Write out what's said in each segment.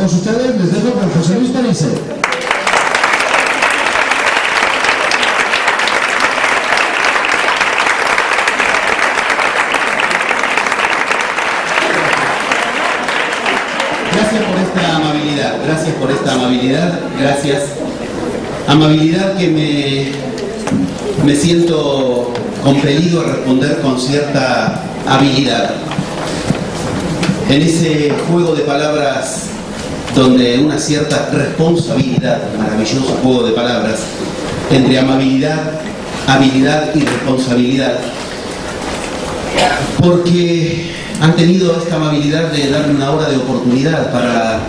todos ustedes, les dejo con José Luis Parise. Gracias por esta amabilidad, gracias. Amabilidad que me siento compelido a responder con cierta habilidad. En ese juego de palabras donde una cierta responsabilidad, maravilloso juego de palabras, entre amabilidad, habilidad y responsabilidad, porque han tenido esta amabilidad de darme una hora de oportunidad para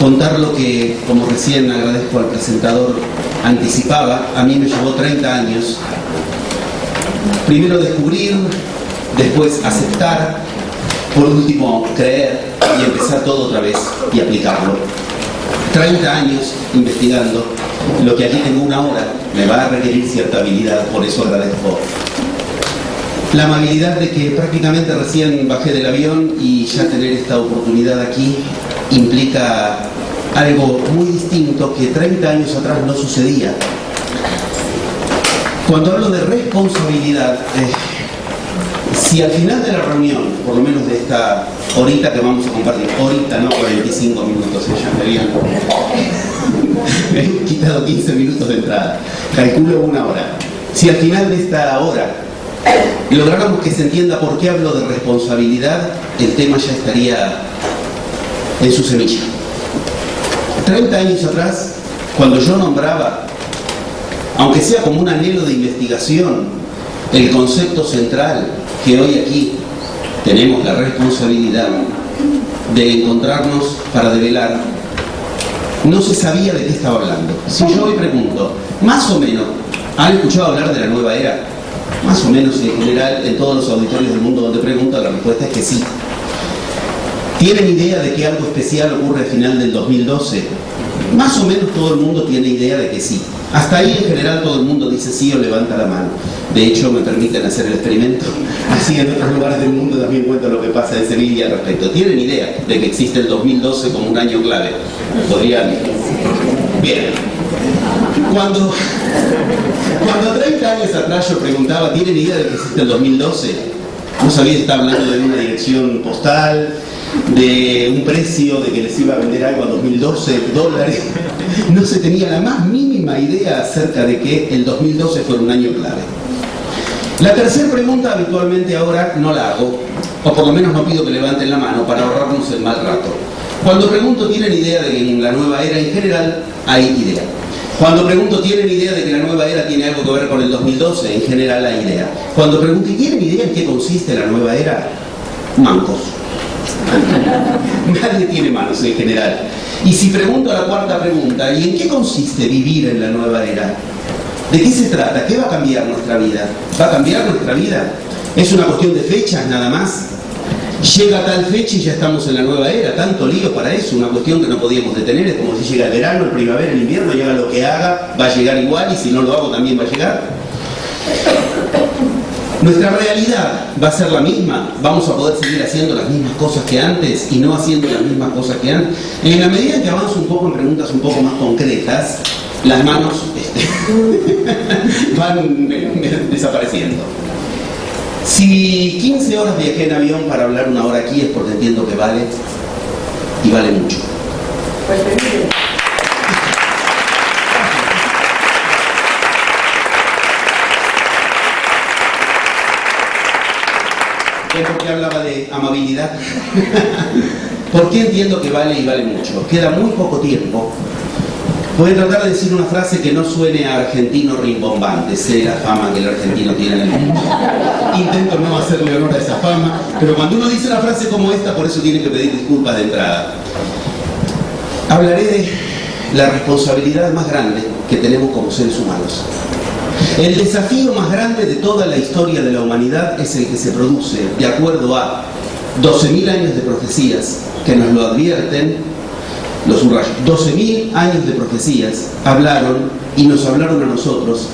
contar lo que, como recién agradezco al presentador, anticipaba. A mí me llevó 30 años. Primero descubrir, después aceptar, por último creer y empezar todo otra vez y aplicarlo. 30 años investigando. Lo que aquí tengo una hora me va a requerir cierta habilidad, por eso agradezco la amabilidad de que prácticamente recién bajé del avión y ya tener esta oportunidad aquí implica algo muy distinto que 30 años atrás no sucedía. Cuando hablo de responsabilidad, si al final de la reunión, por lo menos de esta horita que vamos a compartir, horita, no 45 minutos, ya me he quitado 15 minutos de entrada, calculo una hora. Si al final de esta hora lográramos que se entienda por qué hablo de responsabilidad, el tema ya estaría en su semilla. 30 años atrás, cuando yo nombraba, aunque sea como un anhelo de investigación, el concepto central que hoy aquí tenemos la responsabilidad de encontrarnos para develar, no se sabía de qué estaba hablando. Si yo hoy pregunto, más o menos, ¿han escuchado hablar de la nueva era? Más o menos en general, en todos los auditorios del mundo donde pregunto, la respuesta es que sí. ¿Tienen idea de que algo especial ocurre al final del 2012? Más o menos todo el mundo tiene idea de que sí. Hasta ahí en general todo el mundo dice sí o levanta la mano. De hecho me permiten hacer el experimento. Así en otros lugares del mundo también cuento lo que pasa en Sevilla al respecto. ¿Tienen idea de que existe el 2012 como un año clave? ¿Podrían? Bien. Cuando 30 años atrás yo preguntaba, ¿tienen idea de que existe el 2012? No sabía si estaba hablando de una dirección postal, de un precio, de que les iba a vender algo a 2012 dólares. No se tenía la más mínima idea acerca de que el 2012 fuera un año clave. La tercera pregunta habitualmente ahora no la hago, o por lo menos no pido que levanten la mano para ahorrarnos el mal rato. Cuando pregunto, ¿tienen idea de que en la nueva era en general hay idea? Cuando pregunto, ¿tienen idea de que la nueva era tiene algo que ver con el 2012? En general hay idea. Cuando pregunto, ¿tienen idea en qué consiste la nueva era? Mancos. Nadie tiene manos en general. Y si pregunto a la cuarta pregunta, ¿y en qué consiste vivir en la nueva era? ¿De qué se trata? ¿Qué va a cambiar nuestra vida? ¿Va a cambiar nuestra vida? ¿Es una cuestión de fechas nada más? Llega tal fecha y ya estamos en la nueva era, tanto lío para eso, una cuestión que no podíamos detener. Es como si llega el verano, el primavera, el invierno, llega lo que haga, va a llegar igual, y si no lo hago también va a llegar. Nuestra realidad va a ser la misma, vamos a poder seguir haciendo las mismas cosas que antes y no haciendo las mismas cosas que antes. En la medida en que avanzo un poco en preguntas un poco más concretas, las manos van desapareciendo. Si 15 horas viajé en avión para hablar una hora aquí es porque entiendo que vale, y vale mucho. ¿Es porque hablaba de amabilidad? ¿Por qué entiendo que vale y vale mucho? Queda muy poco tiempo. Voy a tratar de decir una frase que no suene a argentino rimbombante. Sé la fama que el argentino tiene en el mundo. Intento no hacerle honor a esa fama, pero cuando uno dice una frase como esta, por eso tiene que pedir disculpas de entrada. Hablaré de la responsabilidad más grande que tenemos como seres humanos. El desafío más grande de toda la historia de la humanidad es el que se produce de acuerdo a 12.000 años de profecías que nos lo advierten, lo subrayo. 12.000 años de profecías hablaron y nos hablaron a nosotros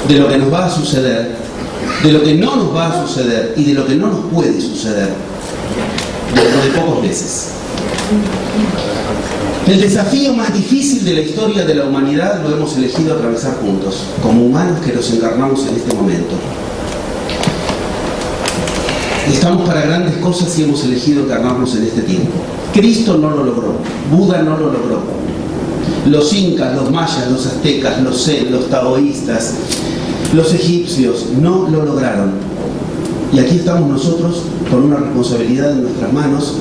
de lo que nos va a suceder, de lo que no nos va a suceder y de lo que no nos puede suceder dentro de pocos meses. El desafío más difícil de la historia de la humanidad lo hemos elegido atravesar juntos, como humanos que nos encarnamos en este momento. Estamos para grandes cosas y hemos elegido encarnarnos en este tiempo. Cristo no lo logró, Buda no lo logró. Los incas, los mayas, los aztecas, los zen, los taoístas, los egipcios no lo lograron. Y aquí estamos nosotros con una responsabilidad en nuestras manos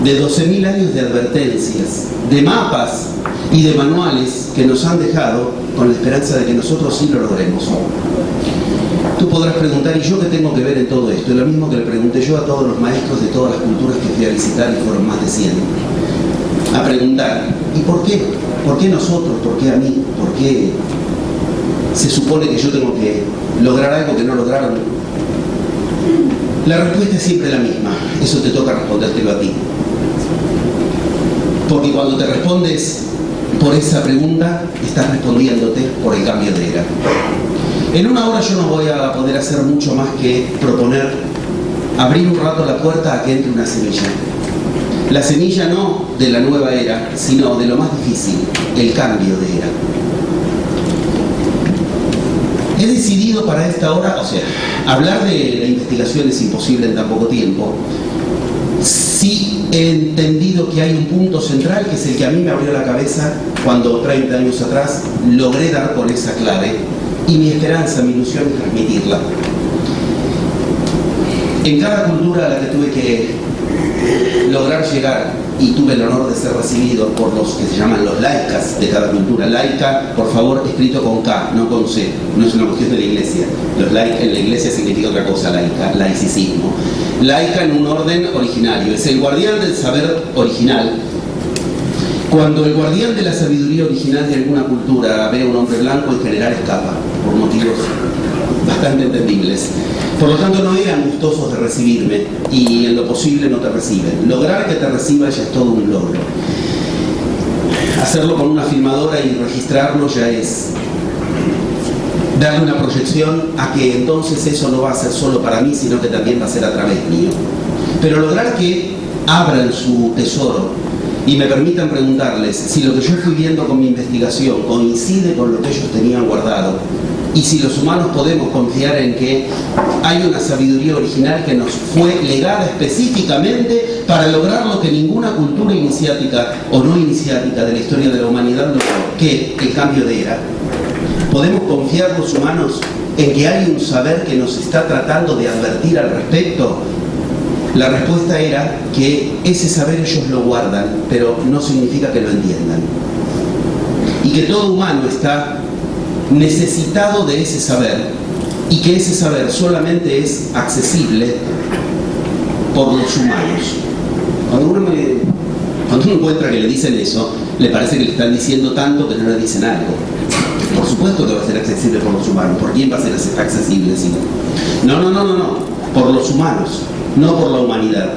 de 12.000 años de advertencias, de mapas y de manuales que nos han dejado con la esperanza de que nosotros sí lo logremos. Tú podrás preguntar, ¿y yo qué tengo que ver en todo esto? Es lo mismo que le pregunté yo a todos los maestros de todas las culturas que fui a visitar, y fueron más de 100. A preguntar, ¿y por qué? ¿Por qué nosotros? ¿Por qué a mí? ¿Por qué se supone que yo tengo que lograr algo que no lograron? La respuesta es siempre la misma. Eso te toca respondértelo a ti. Porque cuando te respondes por esa pregunta, estás respondiéndote por el cambio de era. En una hora yo no voy a poder hacer mucho más que proponer abrir un rato la puerta a que entre una semilla. La semilla no de la nueva era, sino de lo más difícil, el cambio de era. He decidido para esta hora, hablar de la investigación es imposible en tan poco tiempo. Sí he entendido que hay un punto central, que es el que a mí me abrió la cabeza cuando 30 años atrás logré dar con esa clave, y mi esperanza, mi ilusión es transmitirla. En cada cultura a la que tuve que lograr llegar, y tuve el honor de ser recibido por los que se llaman los laicas de cada cultura. Laica, por favor, escrito con K, no con C, no es una cuestión de la iglesia. Los laicas en la iglesia significa otra cosa, laica, laicismo. Laica en un orden originario, es el guardián del saber original. Cuando el guardián de la sabiduría original de alguna cultura ve a un hombre blanco, en general escapa, por motivos bastante entendibles. Por lo tanto, no eran gustosos de recibirme, y en lo posible no te reciben. Lograr que te reciban ya es todo un logro. Hacerlo con una filmadora y registrarlo ya es darle una proyección a que entonces eso no va a ser solo para mí, sino que también va a ser a través mío. Pero lograr que abran su tesoro y me permitan preguntarles si lo que yo fui viendo con mi investigación coincide con lo que ellos tenían guardado, y si los humanos podemos confiar en que hay una sabiduría original que nos fue legada específicamente para lograr lo que ninguna cultura iniciática o no iniciática de la historia de la humanidad logró, que el cambio de era. ¿Podemos confiar los humanos en que hay un saber que nos está tratando de advertir al respecto? La respuesta era que ese saber ellos lo guardan, pero no significa que lo entiendan. Y que todo humano está necesitado de ese saber, y que ese saber solamente es accesible por los humanos. Cuando uno encuentra que le dicen eso, le parece que le están diciendo tanto que no le dicen algo. Por supuesto que va a ser accesible por los humanos. ¿Por quién va a ser accesible? Si no? No. Por los humanos, no por la humanidad.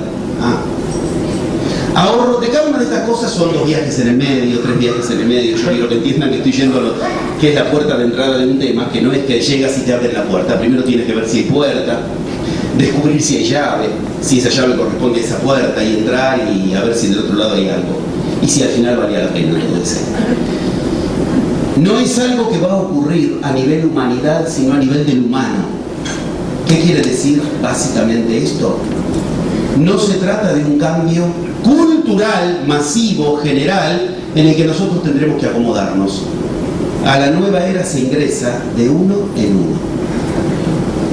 Ahorro de cada una de estas cosas son 2 viajes en el medio, 3 viajes en el medio. Yo quiero que entiendan que estoy yendo a lo que es la puerta de entrada de un tema, que no es que llegas y te abren la puerta. Primero tienes que ver si hay puerta, descubrir si hay llave, si esa llave corresponde a esa puerta, y entrar y a ver si del otro lado hay algo. Y si al final valía la pena todo eso. No es algo que va a ocurrir a nivel humanidad, sino a nivel del humano. ¿Qué quiere decir básicamente esto? No se trata de un cambio cultural, masivo, general, en el que nosotros tendremos que acomodarnos. A la nueva era se ingresa de uno en uno.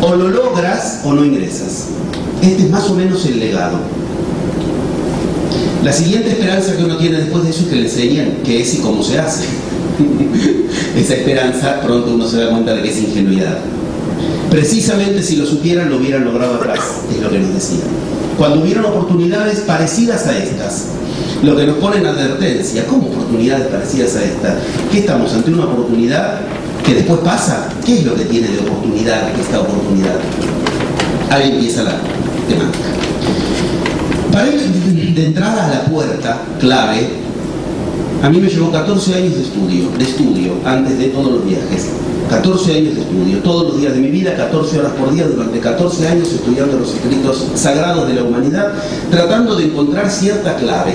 O lo logras o no ingresas. Este es más o menos el legado. La siguiente esperanza que uno tiene después de eso es que le enseñen qué es y cómo se hace. Esa esperanza, pronto uno se da cuenta de que es ingenuidad. Precisamente si lo supieran, lo hubieran logrado atrás, es lo que nos decían. Cuando hubieron oportunidades parecidas a estas, lo que nos ponen advertencia. ¿Cómo oportunidades parecidas a estas? ¿Qué estamos ante una oportunidad que después pasa? ¿Qué es lo que tiene de oportunidad esta oportunidad? Ahí empieza la temática. Para ir de entrada a la puerta clave, A mí me llevó 14 años de estudio, antes de todos los viajes. 14 años de estudio, todos los días de mi vida, 14 horas por día, durante 14 años estudiando los escritos sagrados de la humanidad, tratando de encontrar cierta clave.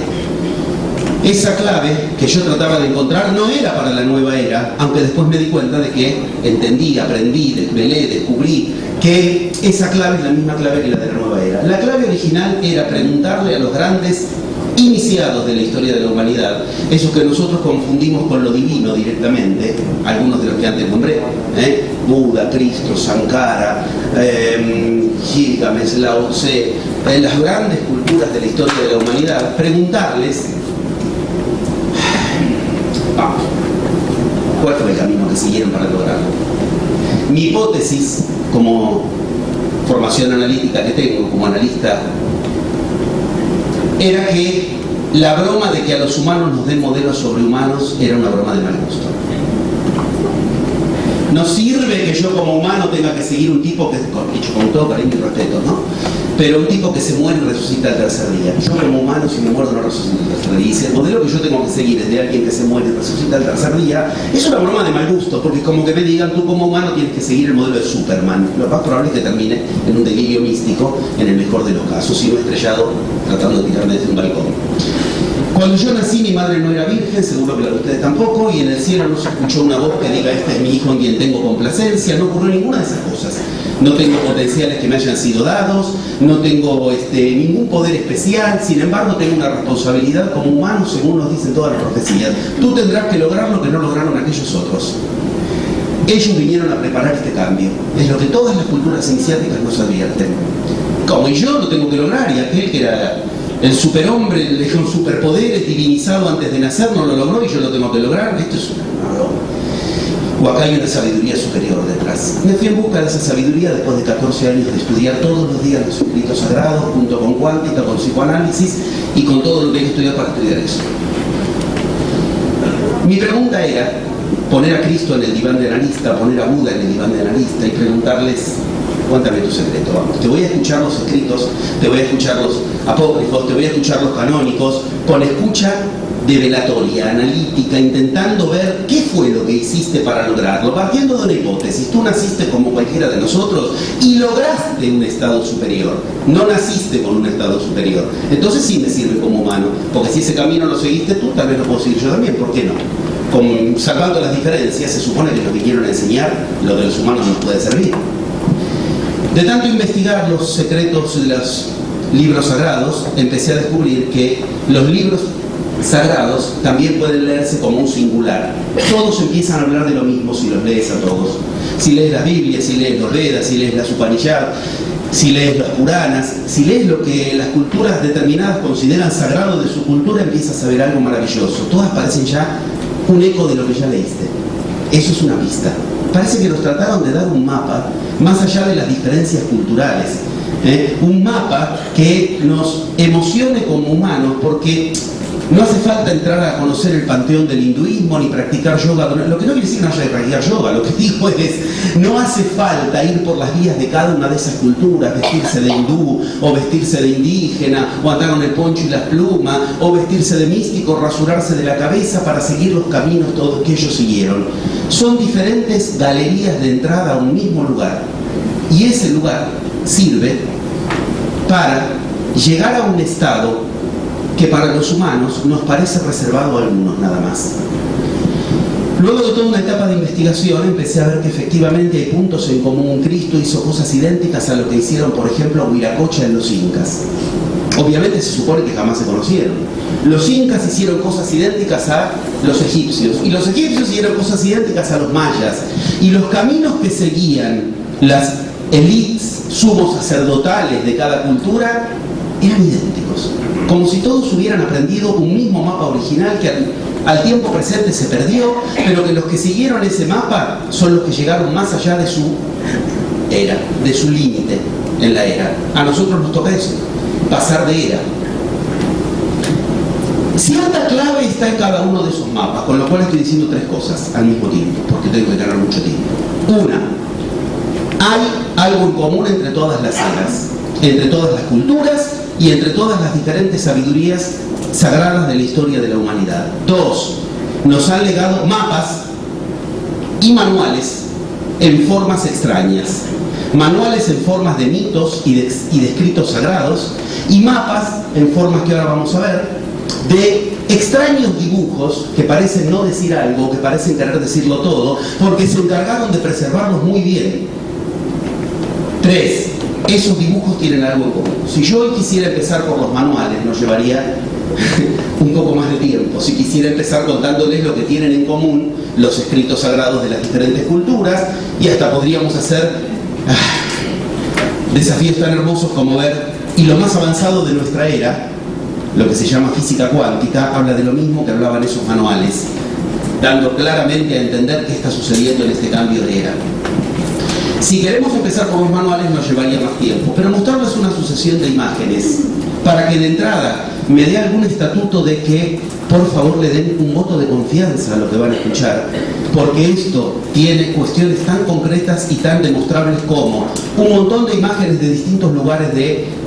Esa clave que yo trataba de encontrar no era para la nueva era, aunque después me di cuenta de que entendí, aprendí, desvelé, descubrí que esa clave es la misma clave que la de la nueva era. La clave original era preguntarle a los grandes iniciados de la historia de la humanidad, esos que nosotros confundimos con lo divino directamente, algunos de los que antes nombré, Buda, Cristo, Sankara, Gilgamesh, Lao Tse, las grandes culturas de la historia de la humanidad, preguntarles cuál fue el camino que siguieron para lograrlo. Mi hipótesis, como formación analítica que tengo, como analista, era que la broma de que a los humanos nos den modelos sobrehumanos era una broma de mal gusto. No sirve que yo como humano tenga que seguir un tipo que, dicho con todo cariño y respeto, ¿no? Pero un tipo que se muere y resucita al tercer día. Yo como humano, si me muero, no resucito al tercer día. Y si el modelo que yo tengo que seguir es de alguien que se muere y resucita al tercer día, es una broma de mal gusto, porque es como que me digan, tú como humano tienes que seguir el modelo de Superman. Lo más probable es que termine en un delirio místico, en el mejor de los casos, y no estrellado tratando de tirarme desde un balcón. Cuando yo nací, mi madre no era virgen, seguro que la de ustedes tampoco, y en el cielo no se escuchó una voz que diga, este es mi hijo en quien tengo complacencia. No ocurrió ninguna de esas cosas. No tengo potenciales que me hayan sido dados, no tengo ningún poder especial, sin embargo tengo una responsabilidad como humano, según nos dicen todas las profecías. Tú tendrás que lograr lo que no lograron aquellos otros. Ellos vinieron a preparar este cambio. Es lo que todas las culturas iniciáticas nos advierten. Como yo lo tengo que lograr, y aquel que era el superhombre, con superpoderes, divinizado antes de nacer, no lo logró y yo lo tengo que lograr. Esto es una broma. O acá hay una sabiduría superior detrás. Me fui en busca de esa sabiduría después de 14 años de estudiar todos los días los escritos sagrados, junto con cuántica, con psicoanálisis y con todo lo que hay que estudiar para estudiar eso. Mi pregunta era poner a Cristo en el diván de analista, poner a Buda en el diván de analista y preguntarles, cuéntame tu secreto, vamos. Te voy a escuchar los escritos, te voy a escuchar los apócrifos, te voy a escuchar los canónicos, con escucha de velatoria, analítica, intentando ver qué fue lo que hiciste para lograrlo, partiendo de una hipótesis. Tú naciste como cualquiera de nosotros y lograste un estado superior. No naciste con un estado superior. Entonces sí me sirve como humano, porque si ese camino lo seguiste tú, tal vez lo puedo seguir yo también, ¿por qué no? Salvando las diferencias, se supone que nos vinieron a enseñar lo que los humanos nos puede servir. De tanto investigar los secretos de los libros sagrados, empecé a descubrir que los libros sagrados también pueden leerse como un singular. Todos empiezan a hablar de lo mismo si los lees a todos. Si lees las Biblias, si lees los Vedas, si lees las Upanishads, si lees las Puranas, si lees lo que las culturas determinadas consideran sagrado de su cultura, empiezas a ver algo maravilloso. Todas parecen ya un eco de lo que ya leíste. Eso es una pista. Parece que nos trataron de dar un mapa más allá de las diferencias culturales. Un mapa que nos emocione como humanos, porque no hace falta entrar a conocer el panteón del hinduismo ni practicar yoga. Lo que no quiere decir que no haya que practicar yoga, lo que digo es, no hace falta ir por las vías de cada una de esas culturas, vestirse de hindú, o vestirse de indígena, o andar con el poncho y las plumas, o vestirse de místico, rasurarse de la cabeza para seguir los caminos todos que ellos siguieron. Son diferentes galerías de entrada a un mismo lugar, y ese lugar sirve para llegar a un estado que para los humanos nos parece reservado a algunos nada más. Luego de toda una etapa de investigación empecé a ver que efectivamente hay puntos en común. Cristo hizo cosas idénticas a lo que hicieron, por ejemplo, Huiracocha en los incas. Obviamente se supone que jamás se conocieron. Los incas hicieron cosas idénticas a los egipcios, y los egipcios hicieron cosas idénticas a los mayas, y los caminos que seguían las élites sumos sacerdotales de cada cultura eran idénticos, como si todos hubieran aprendido un mismo mapa original que al tiempo presente se perdió, pero que los que siguieron ese mapa son los que llegaron más allá de su era, de su límite en la era. A nosotros nos toca eso, pasar de era. Cierta clave está en cada uno de esos mapas, con lo cual estoy diciendo tres cosas al mismo tiempo, porque tengo que tener mucho tiempo. Una, hay algo en común entre todas las eras, entre todas las culturas, y entre todas las diferentes sabidurías sagradas de la historia de la humanidad. 2. Nos han legado mapas y manuales en formas extrañas. Manuales en formas de mitos y de escritos sagrados, y mapas en formas que ahora vamos a ver, de extraños dibujos que parecen no decir algo, que parecen querer decirlo todo, porque se encargaron de preservarlos muy bien. 3. Esos dibujos tienen algo en común. Si yo hoy quisiera empezar por los manuales, nos llevaría un poco más de tiempo. Si quisiera empezar contándoles lo que tienen en común los escritos sagrados de las diferentes culturas, y hasta podríamos hacer desafíos tan hermosos como ver, y lo más avanzado de nuestra era, lo que se llama física cuántica, habla de lo mismo que hablaban esos manuales, dando claramente a entender qué está sucediendo en este cambio de era. Si queremos empezar por los manuales nos llevaría más tiempo, pero mostrarles una sucesión de imágenes para que de entrada me dé algún estatuto de que por favor le den un voto de confianza a lo que van a escuchar, porque esto tiene cuestiones tan concretas y tan demostrables como un montón de imágenes de distintos lugares de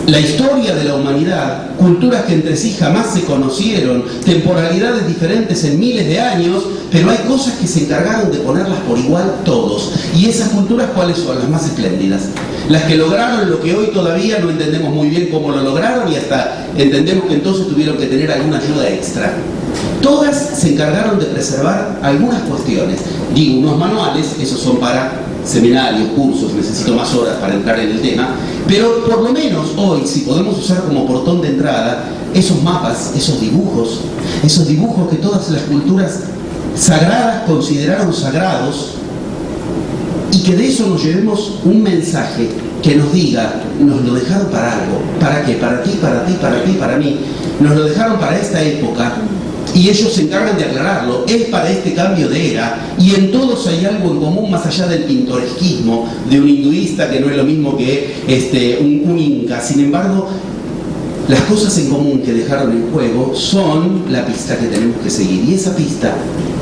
la historia de la humanidad, culturas que entre sí jamás se conocieron, temporalidades diferentes en miles de años, pero hay cosas que se encargaron de ponerlas por igual todos. Y esas culturas, ¿cuáles son? Las más espléndidas. Las que lograron lo que hoy todavía no entendemos muy bien cómo lo lograron, y hasta entendemos que entonces tuvieron que tener alguna ayuda extra. Todas se encargaron de preservar algunas cuestiones. Digo, unos manuales, esos son para seminarios, cursos, necesito más horas para entrar en el tema, pero por lo menos hoy, si podemos usar como portón de entrada esos mapas, esos dibujos que todas las culturas sagradas consideraron sagrados, y que de eso nos llevemos un mensaje que nos diga, nos lo dejaron para algo. ¿Para qué? Para ti, para ti, para ti, para mí. Nos lo dejaron para esta época, y ellos se encargan de aclararlo. Es para este cambio de era, y en todos hay algo en común más allá del pintoresquismo de un hinduista, que no es lo mismo que un inca. Sin embargo, las cosas en común que dejaron en juego son la pista que tenemos que seguir. Y esa pista,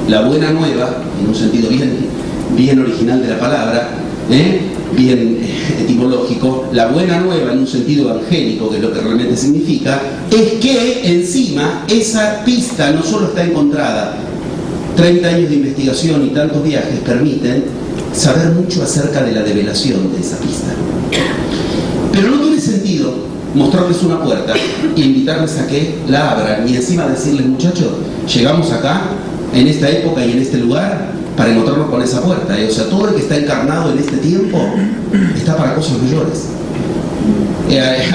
la buena nueva, en un sentido bien original de la palabra, bien etimológico, la buena nueva en un sentido evangélico, que es lo que realmente significa, es que encima esa pista no solo está encontrada. 30 años de investigación y tantos viajes permiten saber mucho acerca de la develación de esa pista. Pero no tiene sentido mostrarles una puerta e invitarles a que la abran, y encima decirles, muchachos, llegamos acá, en esta época y en este lugar, para encontrarnos con esa puerta. O sea, todo el que está encarnado en este tiempo está para cosas mayores.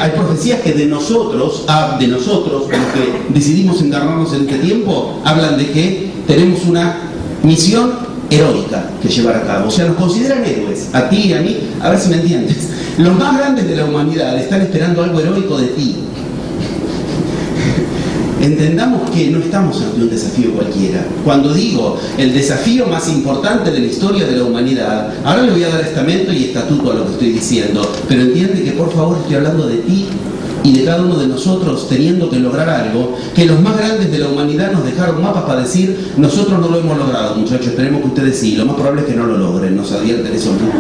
Hay profecías que de nosotros, los que decidimos encarnarnos en este tiempo, hablan de que tenemos una misión heroica que llevar a cabo. O sea, nos consideran héroes, a ti y a mí, a ver si me entiendes. Los más grandes de la humanidad están esperando algo heroico de ti. Entendamos que no estamos ante un desafío cualquiera. Cuando digo el desafío más importante de la historia de la humanidad, ahora le voy a dar estamento y estatuto a lo que estoy diciendo, pero entiende que por favor estoy hablando de ti y de cada uno de nosotros teniendo que lograr algo que los más grandes de la humanidad nos dejaron mapas para decir, nosotros no lo hemos logrado, muchachos, esperemos que ustedes sí. Lo más probable es que no lo logren, nos advierten esos mismos.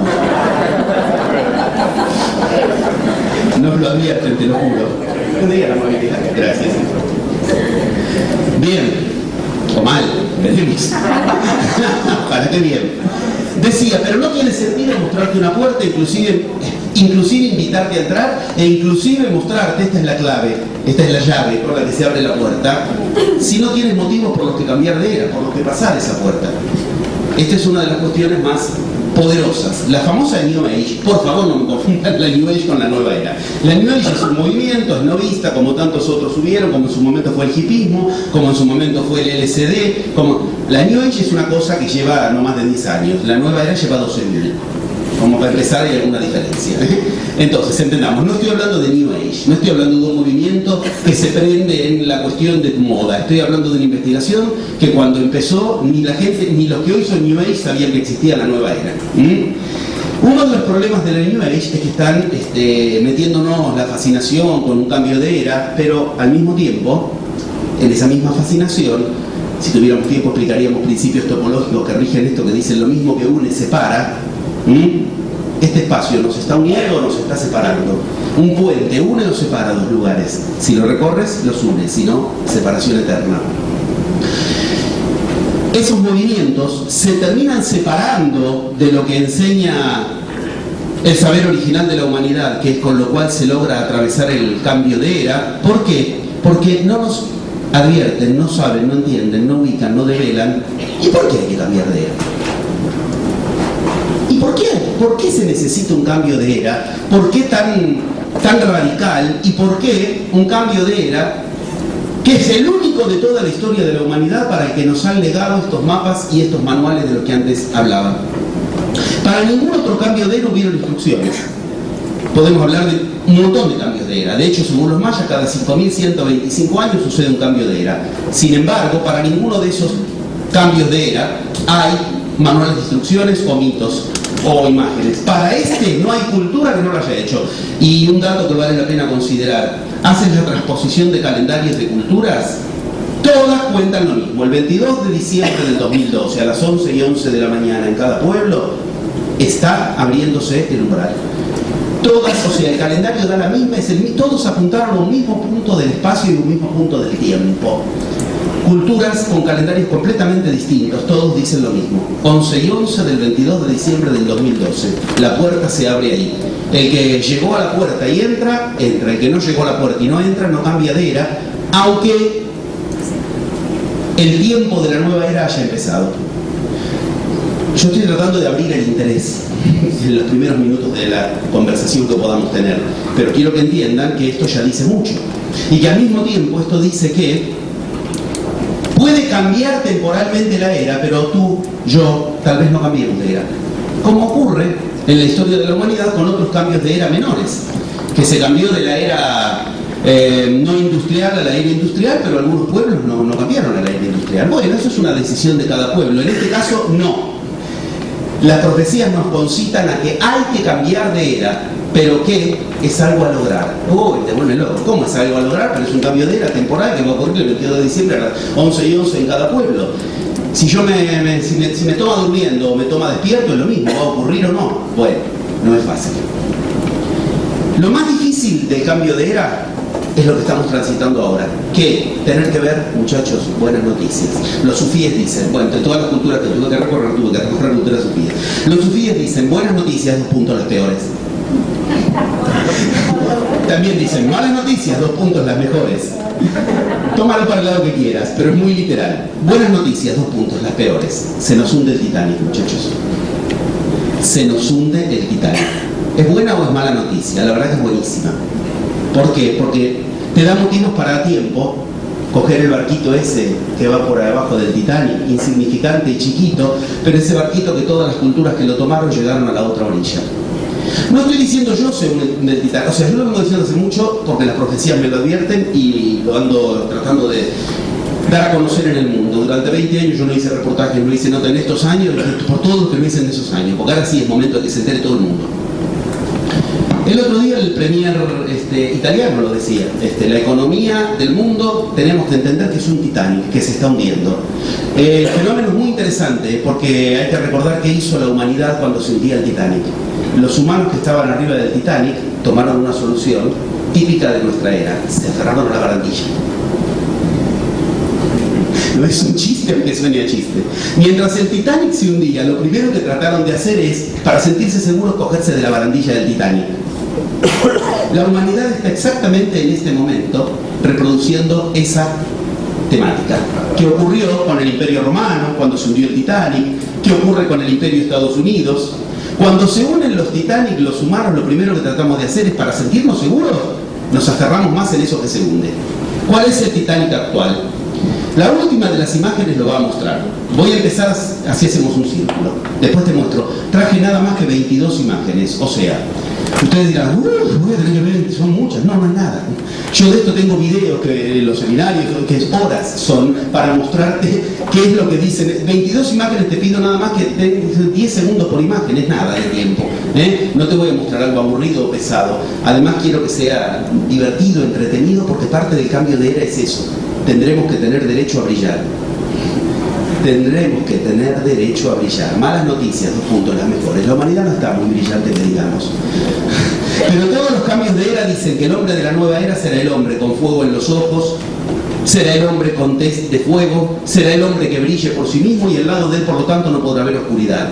Nos lo advierten, te lo juro. Gracias. Bien, o mal, veremos. ¿Para qué bien? Decía, pero no tiene sentido mostrarte una puerta, inclusive invitarte a entrar, e inclusive mostrarte, esta es la clave, esta es la llave por la que se abre la puerta, si no tienes motivos por los que cambiar de era, por los que pasar esa puerta. Esta es una de las cuestiones más poderosas. La famosa New Age, por favor no me confundan la New Age con la nueva era. La New Age es un movimiento, es novista, como tantos otros hubieron, como en su momento fue el hipismo, como en su momento fue el LSD. La New Age es una cosa que lleva no más de 10 años, la nueva era lleva 12.000. Como para empezar hay alguna diferencia. Entonces, entendamos, no estoy hablando de New Age, no estoy hablando de un movimiento que se prende en la cuestión de moda, estoy hablando de una investigación que cuando empezó ni la gente, ni los que hoy son New Age sabían que existía la nueva era. Uno de los problemas de la New Age es que están metiéndonos la fascinación con un cambio de era, pero al mismo tiempo, en esa misma fascinación, si tuviéramos tiempo explicaríamos principios topológicos que rigen esto, que dicen lo mismo que une separa. ¿Este espacio nos está uniendo o nos está separando? Un puente une o separa dos lugares. Si lo recorres, los une, si no, separación eterna. Esos movimientos se terminan separando de lo que enseña el saber original de la humanidad, que es con lo cual se logra atravesar el cambio de era. ¿Por qué? Porque no nos advierten, no saben, no entienden, no ubican, no develan. ¿Y por qué hay que cambiar de era? ¿Y por qué? ¿Por qué se necesita un cambio de era? ¿Por qué tan radical? ¿Y por qué un cambio de era que es el único de toda la historia de la humanidad para el que nos han legado estos mapas y estos manuales de los que antes hablaba? Para ningún otro cambio de era hubieron instrucciones. Podemos hablar de un montón de cambios de era. De hecho, según los mayas, cada 5.125 años sucede un cambio de era. Sin embargo, para ninguno de esos cambios de era hay manuales de instrucciones o mitos o imágenes. Para este no hay cultura que no lo haya hecho. Y un dato que vale la pena considerar: hacen la transposición de calendarios de culturas, todas cuentan lo mismo. El 22 de diciembre del 2012 a las 11:11 de la mañana en cada pueblo está abriéndose el umbral. Todas, o sea, el calendario da la misma, todos apuntaron a un mismo punto del espacio y un mismo punto del tiempo. Culturas con calendarios completamente distintos, todos dicen lo mismo. 11:11 del 22 de diciembre del 2012. La puerta se abre ahí. El que llegó a la puerta y entra, entra. El que no llegó a la puerta y no entra, no cambia de era, aunque el tiempo de la nueva era haya empezado. Yo estoy tratando de abrir el interés en los primeros minutos de la conversación que podamos tener, pero quiero que entiendan que esto ya dice mucho y que al mismo tiempo esto dice que puede cambiar temporalmente la era, pero tú, yo, tal vez no cambiemos de era, como ocurre en la historia de la humanidad con otros cambios de era menores, que se cambió de la era no industrial a la era industrial, pero algunos pueblos no cambiaron a la era industrial. Bueno, eso es una decisión de cada pueblo. En este caso, no. Las profecías nos concitan a que hay que cambiar de era, pero que es algo a lograr. Uy, te vuelve loco. ¿Cómo es algo a lograr? Pero es un cambio de era temporal que va a ocurrir el 22 de diciembre a las 11:11 en cada pueblo. Si yo si me toma durmiendo o me toma despierto, es lo mismo. ¿Va a ocurrir o no? Bueno, no es fácil. Lo más difícil del cambio de era es lo que estamos transitando ahora. ¿Qué? Tener que ver, muchachos, buenas noticias. Los sufíes dicen, bueno, entre todas las culturas que tuve que recorrer cultura sufíes. Los sufíes dicen, buenas noticias, 2 puntos las peores. También dicen, malas noticias, 2 puntos las mejores. Tómalo para el lado que quieras, pero es muy literal. Buenas noticias, 2 puntos las peores. Se nos hunde el Titanic, muchachos. Se nos hunde el Titanic. ¿Es buena o es mala noticia? La verdad que es buenísima. ¿Por qué? Porque te da motivos para a tiempo coger el barquito ese que va por abajo del Titanic, insignificante y chiquito, pero ese barquito que todas las culturas que lo tomaron llegaron a la otra orilla. No estoy diciendo yo soy del Titanic, o sea, yo lo vengo diciendo hace mucho porque las profecías me lo advierten y lo ando tratando de dar a conocer en el mundo. Durante 20 años yo no hice reportajes, no hice nota en estos años, por todo lo que lo hice en esos años, porque ahora sí es momento de que se entere todo el mundo. El otro día el premier italiano lo decía, la economía del mundo tenemos que entender que es un Titanic, que se está hundiendo. El fenómeno es muy interesante porque hay que recordar qué hizo la humanidad cuando se hundía el Titanic. Los humanos que estaban arriba del Titanic tomaron una solución típica de nuestra era, se aferraron a la barandilla. No es un chiste aunque suene a chiste. Mientras el Titanic se hundía, lo primero que trataron de hacer es, para sentirse seguros, cogerse de la barandilla del Titanic. La humanidad está exactamente en este momento reproduciendo esa temática. ¿Qué ocurrió con el Imperio Romano cuando se hundió el Titanic? ¿Qué ocurre con el Imperio de Estados Unidos? Cuando se unen los Titanic, los humanos, lo primero que tratamos de hacer es, para sentirnos seguros, nos aferramos más en eso que se hunde. ¿Cuál es el Titanic actual? La última de las imágenes lo va a mostrar. Voy a empezar, así hacemos un círculo. Después te muestro. Traje nada más que 22 imágenes. O sea, ustedes dirán, voy a tener que ver, son muchas. No, no es nada. Yo de esto tengo videos que en los seminarios, que horas son, para mostrarte qué es lo que dicen. 22 imágenes, te pido nada más que 10 segundos por imagen, es nada de tiempo. No te voy a mostrar algo aburrido o pesado. Además quiero que sea divertido, entretenido, porque parte del cambio de era es eso. Tendremos que tener derecho a brillar. tendremos que tener derecho a brillar. Malas noticias, 2 puntos, las mejores. La humanidad no está muy brillante, que digamos. Pero todos los cambios de era dicen que el hombre de la nueva era será el hombre con fuego en los ojos, será el hombre con tez de fuego, será el hombre que brille por sí mismo y al lado de él, por lo tanto, no podrá haber oscuridad.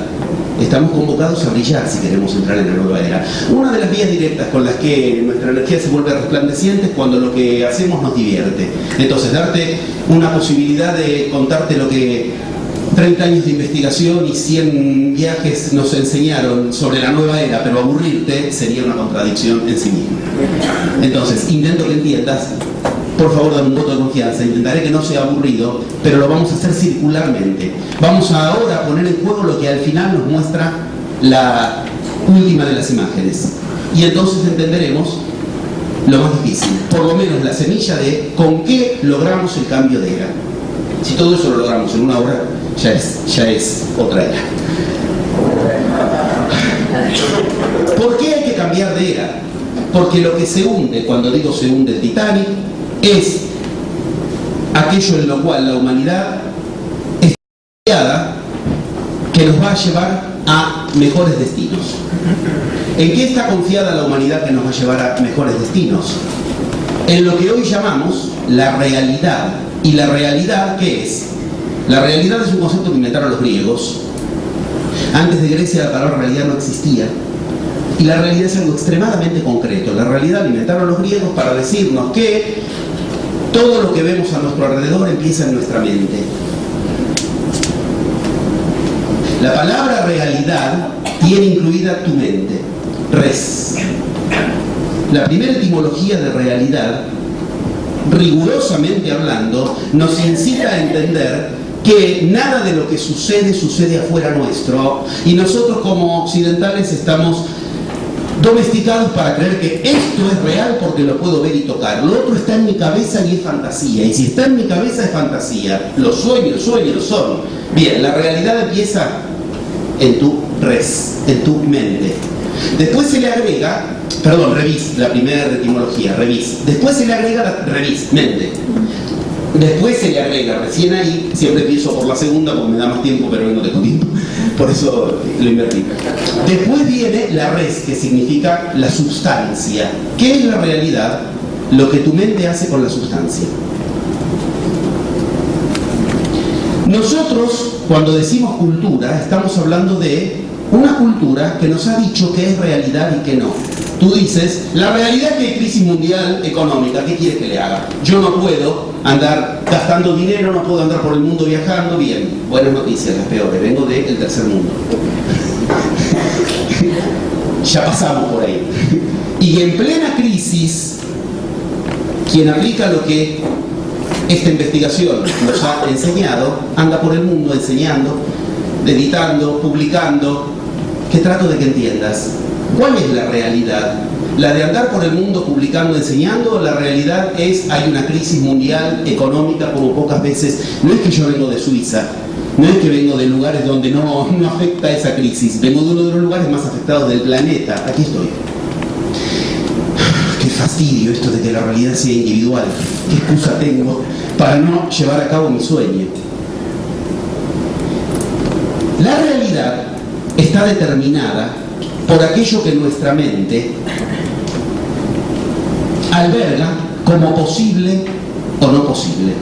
Estamos convocados a brillar si queremos entrar en la nueva era. Una de las vías directas con las que nuestra energía se vuelve resplandeciente es cuando lo que hacemos nos divierte. Entonces, darte una posibilidad de contarte lo que 30 años de investigación y 100 viajes nos enseñaron sobre la nueva era, pero aburrirte sería una contradicción en sí misma. Entonces, intento que entiendas. Por favor, dame un voto de confianza. Intentaré que no sea aburrido, pero lo vamos a hacer circularmente. Vamos a ahora poner en juego lo que al final nos muestra la última de las imágenes. Y entonces entenderemos lo más difícil, por lo menos la semilla de con qué logramos el cambio de era. Si todo eso lo logramos en 1 hora, ya es otra era. ¿Por qué hay que cambiar de era? Porque lo que se hunde, cuando digo se hunde el Titanic, es aquello en lo cual la humanidad está confiada que nos va a llevar a mejores destinos. ¿En qué está confiada la humanidad que nos va a llevar a mejores destinos? En lo que hoy llamamos la realidad. ¿Y la realidad qué es? La realidad es un concepto que inventaron los griegos. Antes de Grecia la palabra realidad no existía. Y la realidad es algo extremadamente concreto. La realidad la inventaron los griegos para decirnos que todo lo que vemos a nuestro alrededor empieza en nuestra mente. La palabra realidad tiene incluida tu mente, res. La primera etimología de realidad, rigurosamente hablando, nos incita a entender que nada de lo que sucede afuera nuestro, y nosotros como occidentales estamos domesticados para creer que esto es real porque lo puedo ver y tocar. Lo otro está en mi cabeza y es fantasía. Y si está en mi cabeza es fantasía. Los sueños son. Bien, la realidad empieza en tu res, en tu mente. Después se le agrega, revis, la primera etimología, revis. Después se le agrega la revis, mente. Después se le agrega, recién ahí, siempre empiezo por la segunda porque me da más tiempo, pero hoy no tengo tiempo, por eso lo invertí. Después viene la res, que significa la substancia. ¿Qué es la realidad? Lo que tu mente hace con la substancia. Nosotros, cuando decimos cultura, estamos hablando de una cultura que nos ha dicho qué es realidad y qué no. Tú dices, la realidad es que hay crisis mundial económica, ¿qué quieres que le haga? Yo no puedo andar gastando dinero, no puedo andar por el mundo viajando. Bien, buenas noticias, las peores, vengo del tercer mundo. Ya pasamos por ahí. Y en plena crisis, quien aplica lo que esta investigación nos ha enseñado, anda por el mundo enseñando, editando, publicando, que trato de que entiendas. ¿Cuál es la realidad? ¿La de andar por el mundo publicando, enseñando? La realidad es, hay una crisis mundial económica como pocas veces. No es que yo vengo de Suiza, no es que vengo de lugares donde no afecta esa crisis, vengo de uno de los lugares más afectados del planeta. Aquí estoy. Qué fastidio esto de que la realidad sea individual. ¿Qué excusa tengo para no llevar a cabo mi sueño? La realidad está determinada por aquello que nuestra mente alberga como posible o no posible.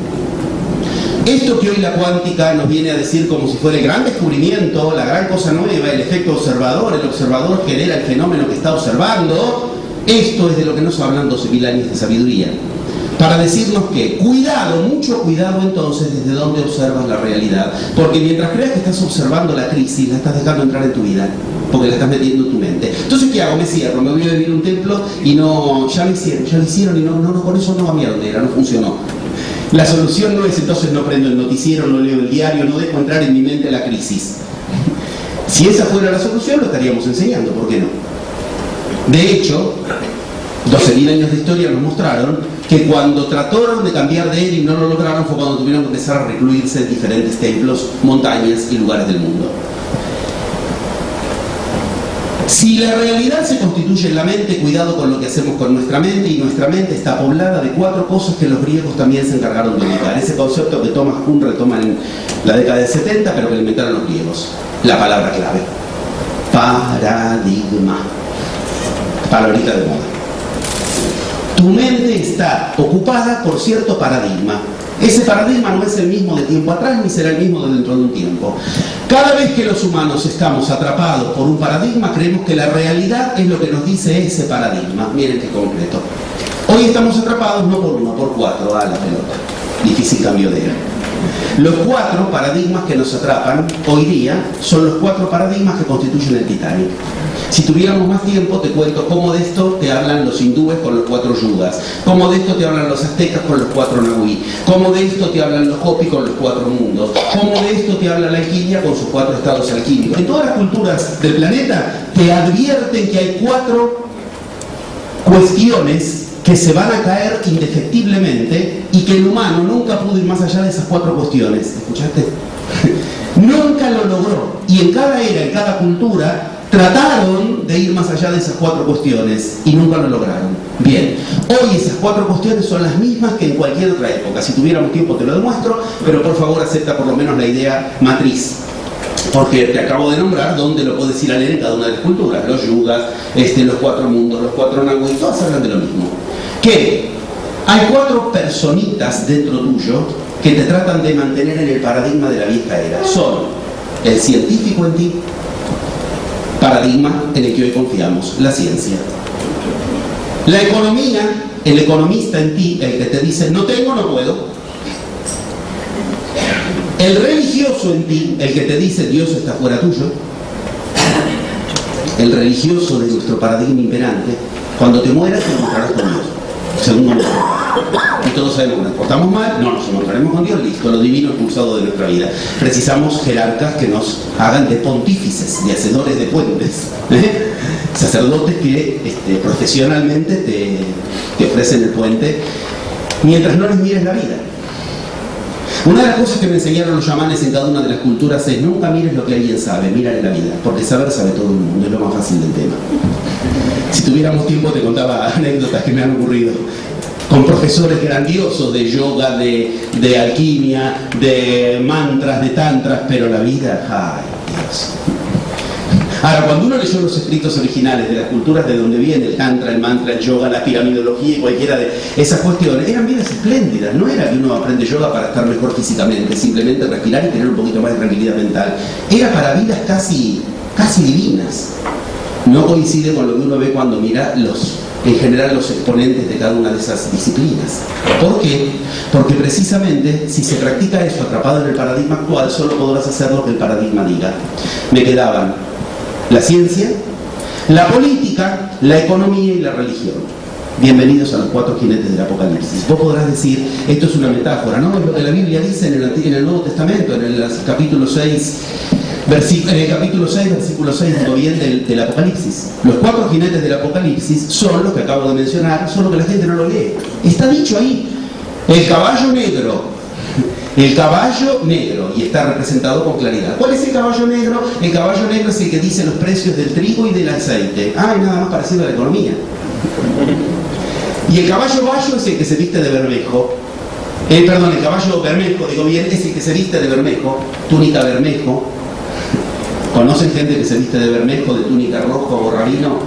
Esto que hoy la cuántica nos viene a decir como si fuera el gran descubrimiento, la gran cosa nueva, el efecto observador, el observador genera el fenómeno que está observando, esto es de lo que nos hablan 12.000 años de sabiduría. Para decirnos que, cuidado, mucho cuidado entonces desde donde observas la realidad. Porque mientras creas que estás observando la crisis, la estás dejando entrar en tu vida. Porque la estás metiendo en tu mente. Entonces, ¿qué hago? Me cierro, me voy a vivir un templo y no, ya lo hicieron y no, con eso no va a mi era, no funcionó. La solución no es entonces no prendo el noticiero, no leo el diario, no dejo entrar en mi mente la crisis. Si esa fuera la solución, lo estaríamos enseñando, ¿por qué no? De hecho, 12.000 años de historia nos mostraron que cuando trataron de cambiar de era y no lo lograron fue cuando tuvieron que empezar a recluirse en diferentes templos, montañas y lugares del mundo. Si la realidad se constituye en la mente, cuidado con lo que hacemos con nuestra mente, y nuestra mente está poblada de 4 cosas que los griegos también se encargaron de ubicar. Ese concepto que Thomas Kuhn retoma en la década del 70, pero que lo inventaron los griegos. La palabra clave. Paradigma. Palabrita de moda. Tu mente está ocupada por cierto paradigma. Ese paradigma no es el mismo de tiempo atrás ni será el mismo de dentro de un tiempo. Cada vez que los humanos estamos atrapados por un paradigma, creemos que la realidad es lo que nos dice ese paradigma. Miren qué concreto. Hoy estamos atrapados no por 1, por 4, a la pelota. Difícil cambio de era. Los 4 paradigmas que nos atrapan hoy día son los 4 paradigmas que constituyen el Titanic. Si tuviéramos más tiempo, te cuento cómo de esto te hablan los hindúes con los 4 yugas, cómo de esto te hablan los aztecas con los 4 nahuí, cómo de esto te hablan los hopi con los 4 mundos, cómo de esto te habla la alquimia con sus 4 estados alquímicos. En todas las culturas del planeta te advierten que hay 4 cuestiones que se van a caer indefectiblemente y que el humano nunca pudo ir más allá de esas 4 cuestiones. ¿Escuchaste? Nunca lo logró. Y en cada era, en cada cultura, trataron de ir más allá de esas 4 cuestiones y nunca lo lograron. Bien, hoy esas 4 cuestiones son las mismas que en cualquier otra época. Si tuviéramos tiempo te lo demuestro, pero por favor acepta por lo menos la idea matriz. Porque te acabo de nombrar donde lo puedes ir a leer en cada una de las culturas. Los yugas, los 4 mundos, los 4 nahuí, todas hablan de lo mismo. Que hay 4 personitas dentro tuyo que te tratan de mantener en el paradigma de la vieja era. Son el científico en ti, paradigma en el que hoy confiamos, la ciencia. La economía, el economista en ti, el que te dice no tengo, no puedo. El religioso en ti, el que te dice Dios está fuera tuyo. El religioso de nuestro paradigma imperante, cuando te mueras te encontrarás con Dios. Segundo lugar. Y todos sabemos, nos portamos mal, no nos encontraremos con Dios, listo, lo divino expulsado de nuestra vida. Precisamos jerarcas que nos hagan de pontífices, de hacedores de puentes, sacerdotes que profesionalmente te ofrecen el puente mientras no les mires la vida. Una de las cosas que me enseñaron los chamanes en cada una de las culturas es nunca mires lo que alguien sabe, mírale la vida, porque saber sabe todo el mundo, es lo más fácil del tema. Si tuviéramos tiempo te contaba anécdotas que me han ocurrido con profesores grandiosos de yoga, de alquimia, de mantras, de tantras, pero la vida, ay Dios. Ahora, cuando uno leyó los escritos originales de las culturas de donde viene el tantra, el mantra, el yoga, la piramidología y cualquiera de esas cuestiones, eran vidas espléndidas. No era que uno aprende yoga para estar mejor físicamente, simplemente respirar y tener un poquito más de tranquilidad mental. Era para vidas casi divinas. No coincide con lo que uno ve cuando mira en general los exponentes de cada una de esas disciplinas. ¿Por qué? Porque precisamente si se practica eso atrapado en el paradigma actual, solo podrás hacer lo que el paradigma diga. Me quedaban la ciencia, la política, la economía y la religión. Bienvenidos a los 4 jinetes del Apocalipsis. Vos podrás decir, esto es una metáfora, ¿no? Es lo que la Biblia dice en el Nuevo Testamento, en el capítulo 6, versículo 6, digo bien, del Apocalipsis. Los 4 jinetes del Apocalipsis son los que acabo de mencionar, solo que la gente no lo lee. Está dicho ahí, el caballo negro. El caballo negro, y está representado con claridad. ¿Cuál es el caballo negro? El caballo negro es el que dice los precios del trigo y del aceite. Ah, y nada más parecido a la economía. Y el caballo bayo es el que se viste de bermejo. El caballo bermejo, digo bien, es el que se viste de bermejo, túnica bermejo. ¿Conocen gente que se viste de bermejo, de túnica rojo o rabino?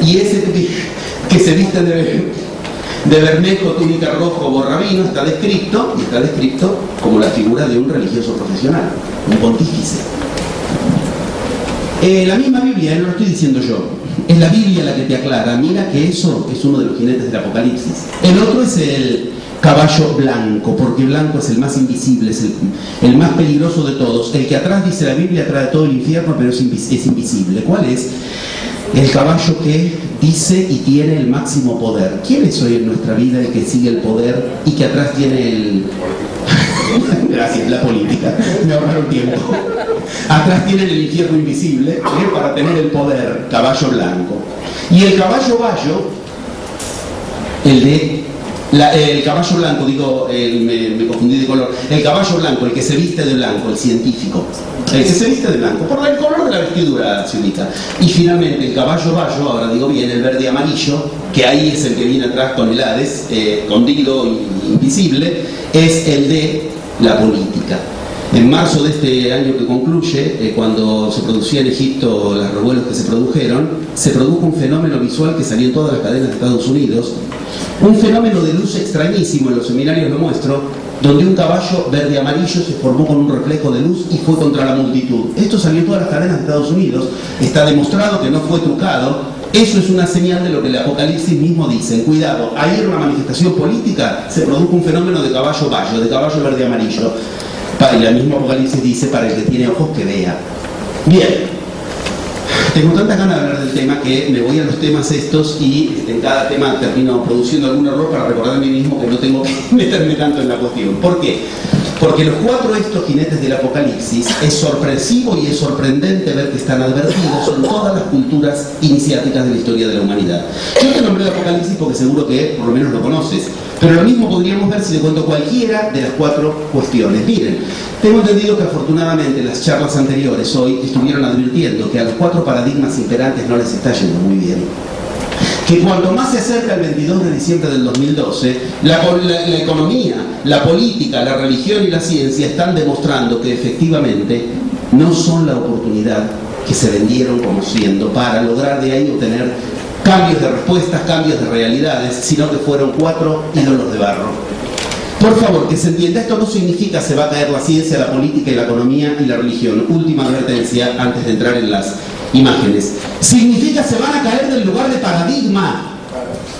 Y ese que se viste de bermejo, túnica rojo o rabino está descrito como la figura de un religioso profesional, un pontífice. La misma Biblia, no lo estoy diciendo yo, es la Biblia la que te aclara, mira que eso es uno de los jinetes del Apocalipsis. El otro es el caballo blanco, porque blanco es el más invisible, es el más peligroso de todos. El que atrás dice la Biblia trae todo el infierno, pero es invisible. ¿Cuál es? El caballo que dice y tiene el máximo poder. ¿Quién es hoy en nuestra vida el que sigue el poder y que atrás tiene el... Gracias, la política, me ahorraron tiempo. Atrás tienen el infierno invisible para tener el poder, caballo blanco. Y el caballo bayo, el de El caballo blanco, me confundí de color. El caballo blanco, el que se viste de blanco, el científico. El que se viste de blanco, por el color de la vestidura se ubica. Y finalmente el caballo bayo, ahora digo bien, el verde amarillo, que ahí es el que viene atrás con el Hades, con Dildo invisible, es el de la política. En marzo de este año que concluye, cuando se producía en Egipto los revuelos que se produjeron, se produjo un fenómeno visual que salió en todas las cadenas de Estados Unidos, un fenómeno de luz extrañísimo, en los seminarios lo muestro, donde un caballo verde-amarillo se formó con un reflejo de luz y fue contra la multitud. Esto salió en todas las cadenas de Estados Unidos, está demostrado que no fue trucado. Eso es una señal de lo que el Apocalipsis mismo dice. Cuidado, ahí en una manifestación política se produjo un fenómeno de caballo bayo, de caballo verde-amarillo. Y el mismo Apocalipsis dice, para el que tiene ojos que vea. Bien. Tengo tantas ganas de hablar del tema que me voy a los temas estos y en cada tema termino produciendo algún error para recordar a mí mismo que no tengo que meterme tanto en la cuestión. ¿Por qué? Porque los 4 estos jinetes del Apocalipsis es sorpresivo y es sorprendente ver que están advertidos en todas las culturas iniciáticas de la historia de la humanidad. Yo te nombré el Apocalipsis porque seguro que por lo menos lo conoces, pero lo mismo podríamos ver si te cuento cualquiera de las 4 cuestiones. Miren, tengo entendido que afortunadamente las charlas anteriores hoy estuvieron advirtiendo que a los 4 paradigmas imperantes no les está yendo muy bien. Que cuanto más se acerca el 22 de diciembre del 2012, la economía, la política, la religión y la ciencia están demostrando que efectivamente no son la oportunidad que se vendieron como siendo para lograr de ahí obtener cambios de respuestas, cambios de realidades, sino que fueron 4 ídolos de barro. Por favor, que se entienda, esto no significa se va a caer la ciencia, la política y la economía y la religión. Última advertencia antes de entrar en las imágenes. Significa se van a caer del lugar de paradigma.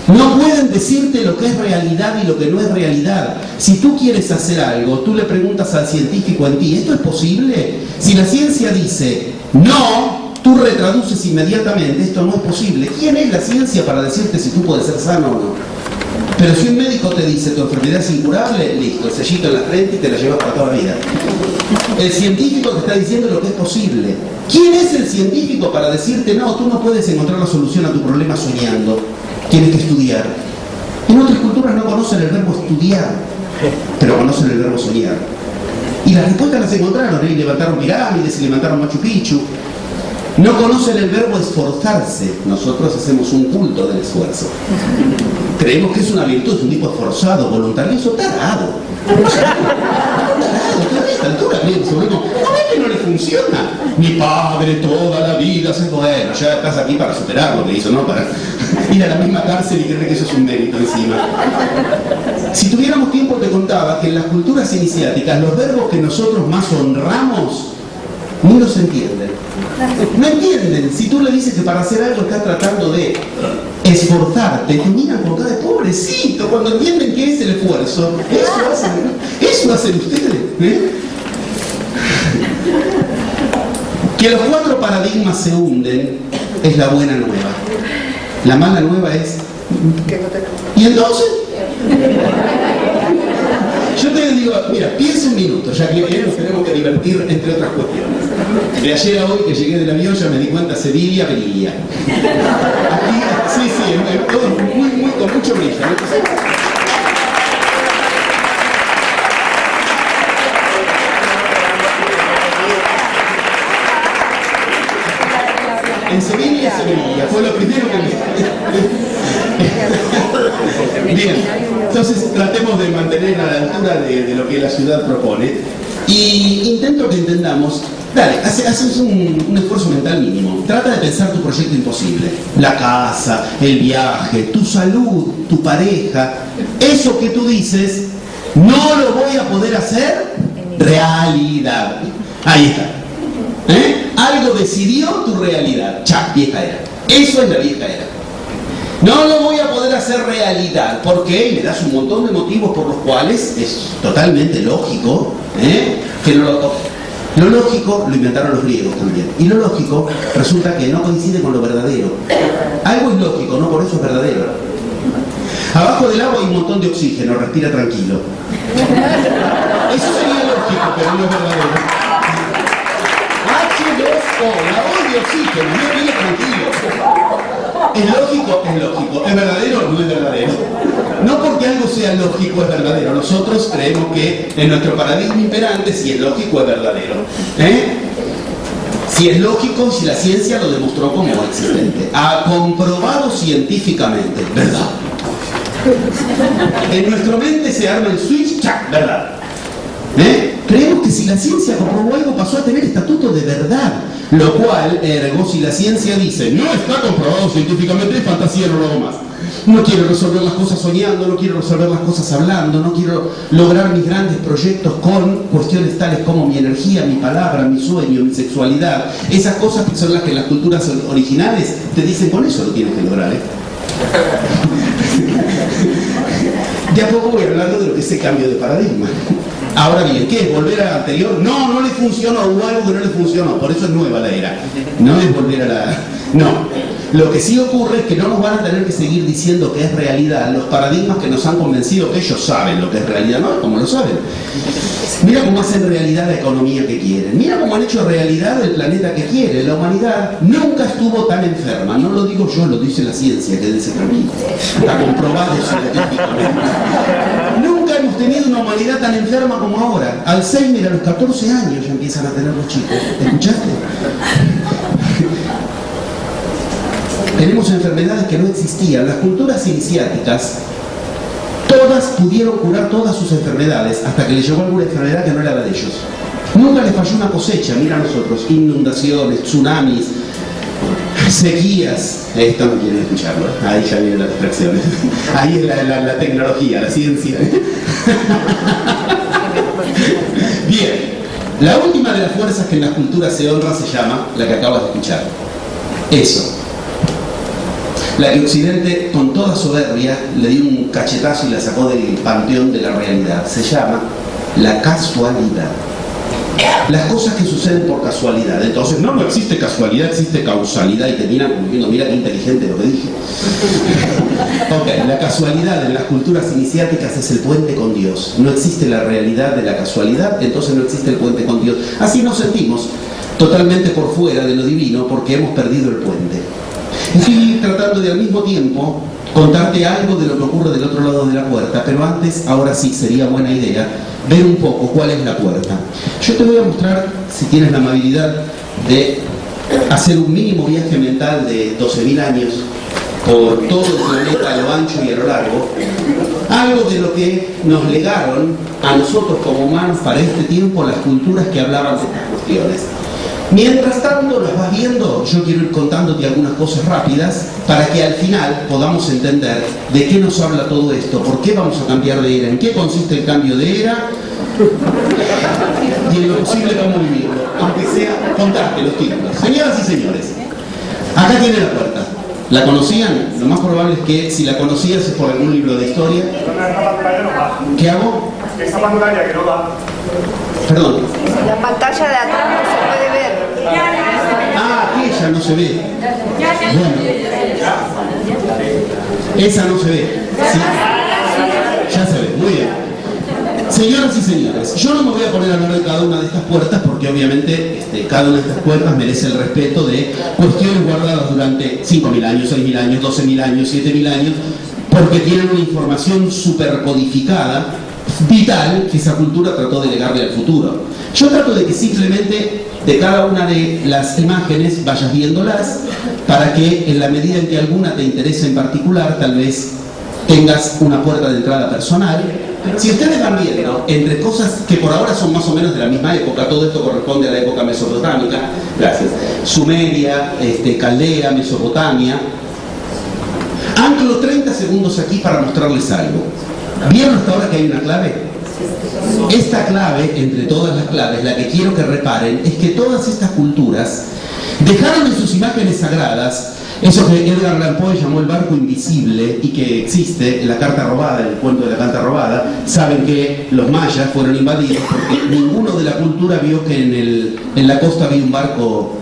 No pueden decirte lo que es realidad y lo que no es realidad. Si tú quieres hacer algo, tú le preguntas al científico en ti, ¿esto es posible? Si la ciencia dice no, tú retraduces inmediatamente, esto no es posible. ¿Quién es la ciencia para decirte si tú puedes ser sano o no? Pero si un médico te dice tu enfermedad es incurable, listo, el sellito en la frente y te la llevas para toda la vida. El científico te está diciendo lo que es posible. ¿Quién es el científico para decirte no, tú no puedes encontrar la solución a tu problema soñando? Tienes que estudiar. En otras culturas no conocen el verbo estudiar, pero conocen el verbo soñar. Y las respuestas las encontraron, y levantaron pirámides y levantaron Machu Picchu. No conocen el verbo esforzarse. Nosotros hacemos un culto del esfuerzo. Creemos que es una virtud, es un tipo esforzado, voluntarioso, tarado. A esta altura, ¿no ves que no le funciona? Mi padre toda la vida se... Bueno, ya estás aquí para superar lo que hizo, ¿no? Para ir a la misma cárcel y creer que eso es un mérito encima. Si tuviéramos tiempo te contaba que en las culturas iniciáticas los verbos que nosotros más honramos ni los entienden. No entienden. Si tú le dices que para hacer algo estás tratando de esforzarte, te miran con cara de pobrecito. Cuando entienden qué es el esfuerzo, eso hacen ustedes. Que los 4 paradigmas se hunden es la buena nueva. La mala nueva es... ¿Y entonces? Yo te digo, mira, piensa un minuto, ya que nos tenemos que divertir entre otras cuestiones. De ayer a hoy que llegué del avión ya me di cuenta, Sevilla, Melilla. Aquí, sí, todo con mucho brillo, ¿no? En Sevilla, fue lo primero que me... Bien, entonces tratemos de mantener a la altura de lo que la ciudad propone y intento que entendamos. Dale, haces un esfuerzo mental mínimo. Trata de pensar tu proyecto imposible. La casa, el viaje, tu salud, tu pareja. Eso que tú dices, no lo voy a poder hacer, realidad. Ahí está. Algo decidió tu realidad. Cha, vieja era. Eso es la vieja era. No lo voy a poder hacer realidad. ¿Por qué? Y le das un montón de motivos por los cuales es totalmente lógico que no lo toque. Lo lógico lo inventaron los griegos también. Y lo lógico resulta que no coincide con lo verdadero. Algo es lógico, no por eso es verdadero. Abajo del agua hay un montón de oxígeno, respira tranquilo. Eso sería lógico, pero no es verdadero. H2O, la voz de oxígeno, respira tranquilo. Es lógico, es lógico. ¿Es verdadero? No es verdadero. No porque porque algo sea lógico es verdadero. Nosotros creemos que en nuestro paradigma imperante, si es lógico es verdadero. Si es lógico, si la ciencia lo demostró como existente. Ha comprobado científicamente, ¿verdad? En nuestra mente se arma el switch, ¡chac!, ¿verdad? Creemos que si la ciencia comprobó algo pasó a tener estatuto de verdad. Lo cual, ergo, si la ciencia dice no está comprobado científicamente, es fantasía, no lo hago más. No quiero resolver las cosas soñando, no quiero resolver las cosas hablando, no quiero lograr mis grandes proyectos con cuestiones tales como mi energía, mi palabra, mi sueño, mi sexualidad. Esas cosas que son las que las culturas originales te dicen, con eso lo tienes que lograr, De a poco voy hablando de lo que es el cambio de paradigma. Ahora bien, ¿qué es? ¿Volver a la anterior? No, no le funcionó, hubo algo que no le funcionó, por eso es nueva la era. No es volver a la... No. Lo que sí ocurre es que no nos van a tener que seguir diciendo que es realidad los paradigmas que nos han convencido que ellos saben lo que es realidad, ¿no? Como lo saben. Mira cómo hacen realidad la economía que quieren. Mira cómo han hecho realidad el planeta que quieren. La humanidad nunca estuvo tan enferma. No lo digo yo, lo dice la ciencia, quédense tranquilos. Está comprobado científicamente. Nunca hemos tenido una humanidad tan enferma como ahora. Alzheimer a los 14 años ya empiezan a tener los chicos. ¿Escuchaste? Tenemos enfermedades que no existían. Las culturas iniciáticas, todas pudieron curar todas sus enfermedades hasta que les llegó alguna enfermedad que no era la de ellos. Nunca les falló una cosecha, mira a nosotros, inundaciones, tsunamis, sequías. Esto no quieren escucharlo, ahí ya vienen las distracciones. Ahí es la tecnología, la ciencia. Bien, la última de las fuerzas que en las culturas se honra se llama la que acabas de escuchar. Eso. La que Occidente, con toda soberbia, le dio un cachetazo y la sacó del panteón de la realidad. Se llama la casualidad. Las cosas que suceden por casualidad. Entonces, no existe casualidad, existe causalidad. Y te miran como diciendo, mira qué inteligente lo que dije. Ok, la casualidad en las culturas iniciáticas es el puente con Dios. No existe la realidad de la casualidad, entonces no existe el puente con Dios. Así nos sentimos totalmente por fuera de lo divino porque hemos perdido el puente. Estoy tratando de al mismo tiempo contarte algo de lo que ocurre del otro lado de la puerta, pero antes, ahora sí, sería buena idea ver un poco cuál es la puerta. Yo te voy a mostrar, si tienes la amabilidad de hacer un mínimo viaje mental de 12.000 años por todo el planeta a lo ancho y a lo largo, algo de lo que nos legaron a nosotros como humanos para este tiempo las culturas que hablaban de estas cuestiones. Mientras tanto las vas viendo, yo quiero ir contándote algunas cosas rápidas para que al final podamos entender de qué nos habla todo esto, por qué vamos a cambiar de era, en qué consiste el cambio de era y en lo posible cómo vivirlo, aunque sea contarte los títulos. Señoras y señores, acá tiene la puerta. ¿La conocían? Lo más probable es que si la conocías es por algún libro de historia. ¿Qué hago? Esa pantalla que no va. Perdón. La pantalla de atrás no se puede ver. Ah, aquella no se ve. Bueno, esa no se ve. ¿Sí? Ya se ve, muy bien. Señoras y señores, yo no me voy a poner a hablar de cada una de estas puertas porque obviamente cada una de estas puertas merece el respeto de cuestiones guardadas durante 5.000 años, 6.000 años, 12.000 años, 7.000 años, porque tienen una información supercodificada, vital, que esa cultura trató de legarle al futuro. Yo trato de que simplemente de cada una de las imágenes vayas viéndolas para que en la medida en que alguna te interese en particular, tal vez tengas una puerta de entrada personal. Si ustedes van viendo entre cosas que por ahora son más o menos de la misma época, todo esto corresponde a la época mesopotámica, gracias, Sumeria, Caldea, Mesopotamia. Anclo 30 segundos aquí para mostrarles algo. ¿Vieron hasta ahora que hay una clave? Esta clave, entre todas las claves, la que quiero que reparen, es que todas estas culturas dejaron en sus imágenes sagradas eso que Edgar Allan Poe llamó el barco invisible y que existe en la carta robada, en el cuento de la carta robada. Saben que los mayas fueron invadidos porque ninguno de la cultura vio que en la costa había un barco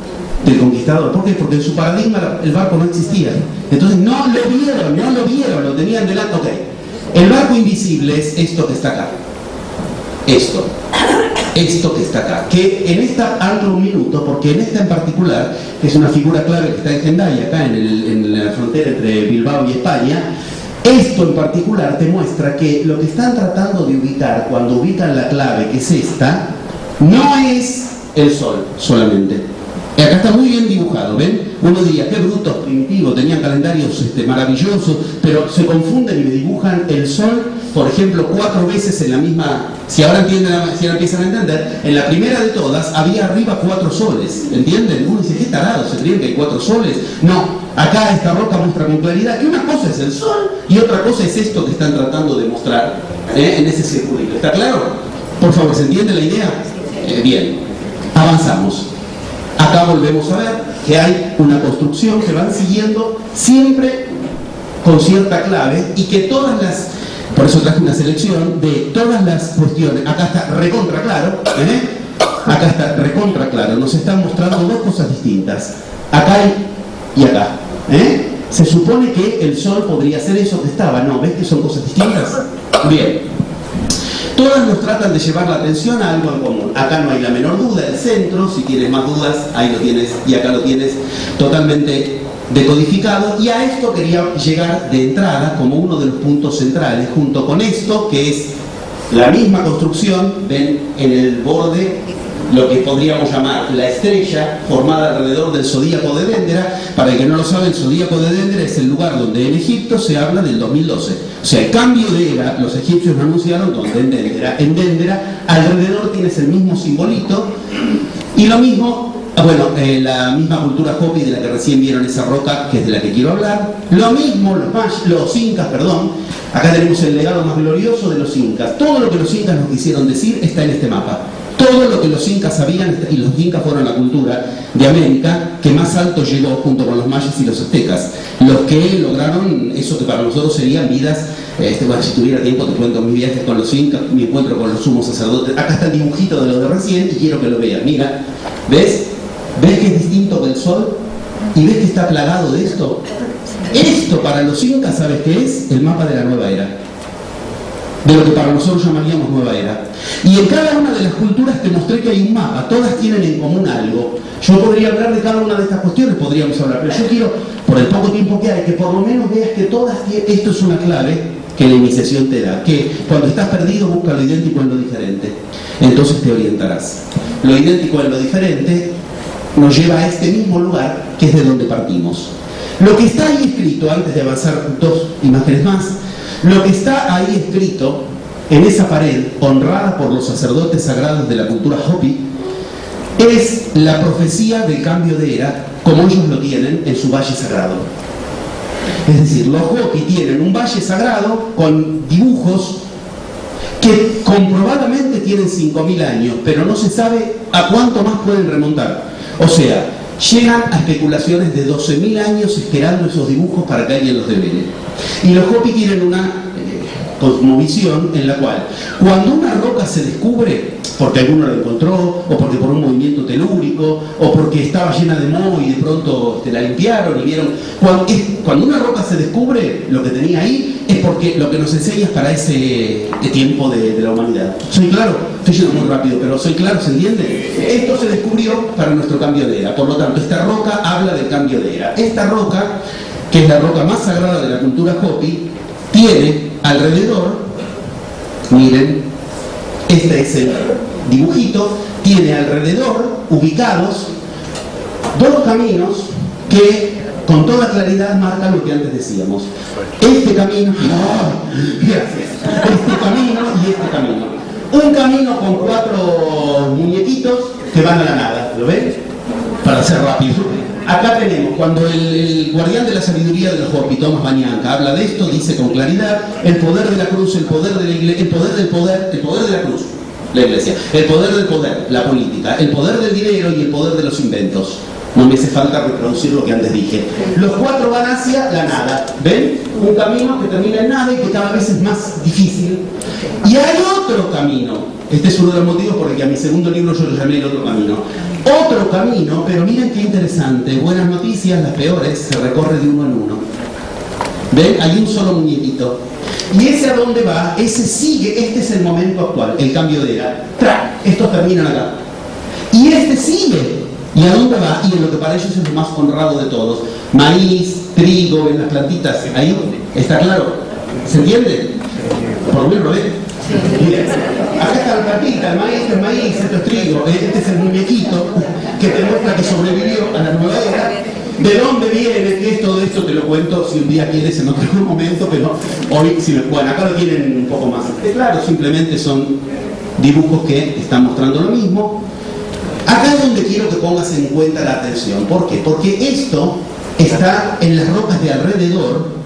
del conquistador. ¿Por qué? Porque en su paradigma el barco no existía. Entonces no lo vieron, lo tenían delante. Ok, el barco invisible es esto que está acá. Esto que está acá, que en esta hablo un minuto, porque en esta en particular, que es una figura clave que está en Hendaya, acá en la frontera entre Bilbao y España, Esto en particular te muestra que lo que están tratando de ubicar cuando ubican la clave, que es esta, no es el Sol solamente. Acá está muy bien dibujado, ¿ven? Uno diría, qué brutos, primitivos, tenían calendarios maravillosos, pero se confunden y me dibujan el Sol, por ejemplo, 4 veces en la misma... Si ahora empiezan a entender, en la primera de todas había arriba 4 soles, ¿entienden? Uno dice, qué tarado, ¿se creen que hay 4 soles? No, acá esta roca muestra con claridad que una cosa es el Sol y otra cosa es esto que están tratando de mostrar en ese circulito. ¿Está claro? Por favor, ¿se entiende la idea? Bien, avanzamos. Acá volvemos a ver que hay una construcción que van siguiendo siempre con cierta clave y que todas las, por eso traje una selección de todas las cuestiones. Acá está recontra claro, acá está recontra claro, nos están mostrando dos cosas distintas, acá y acá. Se supone que el Sol podría ser eso que estaba, ¿no? ¿Ves que son cosas distintas? Bien. Todas nos tratan de llevar la atención a algo en común. Acá no hay la menor duda, el centro, si tienes más dudas, ahí lo tienes y acá lo tienes totalmente decodificado. Y a esto quería llegar de entrada como uno de los puntos centrales, junto con esto, que es la misma construcción, ven en el borde, lo que podríamos llamar la estrella formada alrededor del zodíaco de Dendera. Para el que no lo sabe, el zodíaco de Dendera es el lugar donde en Egipto se habla del 2012. O sea, el cambio de era, los egipcios lo anunciaron donde en Dendera alrededor tienes el mismo simbolito y lo mismo, bueno, la misma cultura Hopi de la que recién vieron esa roca, que es de la que quiero hablar. Lo mismo los incas, perdón. Acá tenemos el legado más glorioso de los incas. Todo lo que los incas nos quisieron decir está en este mapa. Todo lo que los incas sabían, y los incas fueron la cultura de América que más alto llegó junto con los mayas y los aztecas, los que lograron eso que para nosotros serían vidas, bueno, si tuviera tiempo te cuento mis viajes con los incas, mi encuentro con los sumos sacerdotes. Acá está el dibujito de lo de recién y quiero que lo vean. Mira, ¿ves? ¿Ves que es distinto del Sol? ¿Y ves que está plagado de esto? Esto para los incas, ¿sabes qué es? El mapa de la nueva era, de lo que para nosotros llamaríamos nueva era. Y en cada una de las culturas te mostré que hay un mapa, todas tienen en común algo. Yo podría hablar de cada una de estas cuestiones, podríamos hablar, pero yo quiero, por el poco tiempo que hay, que por lo menos veas que todas tienen, esto es una clave que la iniciación te da, que cuando estás perdido busca lo idéntico en lo diferente, entonces te orientarás. Lo idéntico en lo diferente nos lleva a este mismo lugar, que es de donde partimos. Lo que está ahí escrito, antes de avanzar 2 imágenes más, lo que está ahí escrito en esa pared, honrada por los sacerdotes sagrados de la cultura Hopi, es la profecía del cambio de era, como ellos lo tienen en su valle sagrado. Es decir, los Hopi tienen un valle sagrado con dibujos que comprobadamente tienen 5.000 años, pero no se sabe a cuánto más pueden remontar. O sea, llegan a especulaciones de 12.000 años esperando esos dibujos para que alguien los devele. Y los Hopi tienen una cosmovisión en la cual, cuando una roca se descubre, porque alguno la encontró, o porque por un movimiento telúrico, o porque estaba llena de moho y de pronto la limpiaron y vieron, cuando una roca se descubre, lo que tenía ahí es porque lo que nos enseña es para ese tiempo de la humanidad. ¿Soy claro? Estoy yendo muy rápido, pero soy claro, ¿se entiende? Esto se descubrió para nuestro cambio de era, por lo tanto, esta roca habla del cambio de era. Esta roca, que es la roca más sagrada de la cultura Hopi, tiene alrededor, miren, este es el dibujito, tiene alrededor ubicados 2 caminos que con toda claridad marcan lo que antes decíamos. Este camino, gracias, este camino y este camino. Un camino con 4 muñequitos que van a la nada, ¿lo ven? Para ser rápido. Acá tenemos, cuando el guardián de la sabiduría de los Hopi, Thomas Banyanka, habla de esto, dice con claridad, el poder de la cruz, el poder de la iglesia, el poder del poder, el poder de la cruz, la iglesia, el poder del poder, la política, el poder del dinero y el poder de los inventos. No me hace falta reproducir lo que antes dije. Los 4 van hacia la nada, ¿ven? Un camino que termina en nada y que cada vez es más difícil. Y hay otro camino. Este es uno de los motivos por el que a mi segundo libro yo lo llamé El otro camino. Otro camino, pero miren qué interesante. Buenas noticias, las peores, se recorre de uno en uno. ¿Ven? Hay un solo muñequito. Y ese a dónde va, ese sigue, este es el momento actual, el cambio de era. ¡Tra! Estos terminan acá. Y este sigue. ¿Y a dónde va? Y en lo que para ellos es lo más honrado de todos. Maíz, trigo, en las plantitas, ahí, ¿está claro? ¿Se entiende? Por lo menos lo ven. Bien. Acá está la plantita, el maíz, esto es trigo, este es el muñequito que te muestra que sobrevivió a la nueva era. ¿De dónde viene? ¿Qué es todo esto? Te lo cuento si un día quieres en otro momento, pero hoy, bueno, acá lo tienen un poco más claro, simplemente son dibujos que están mostrando lo mismo. Acá es donde quiero que pongas en cuenta la atención. ¿Por qué? Porque esto está en las rocas de alrededor,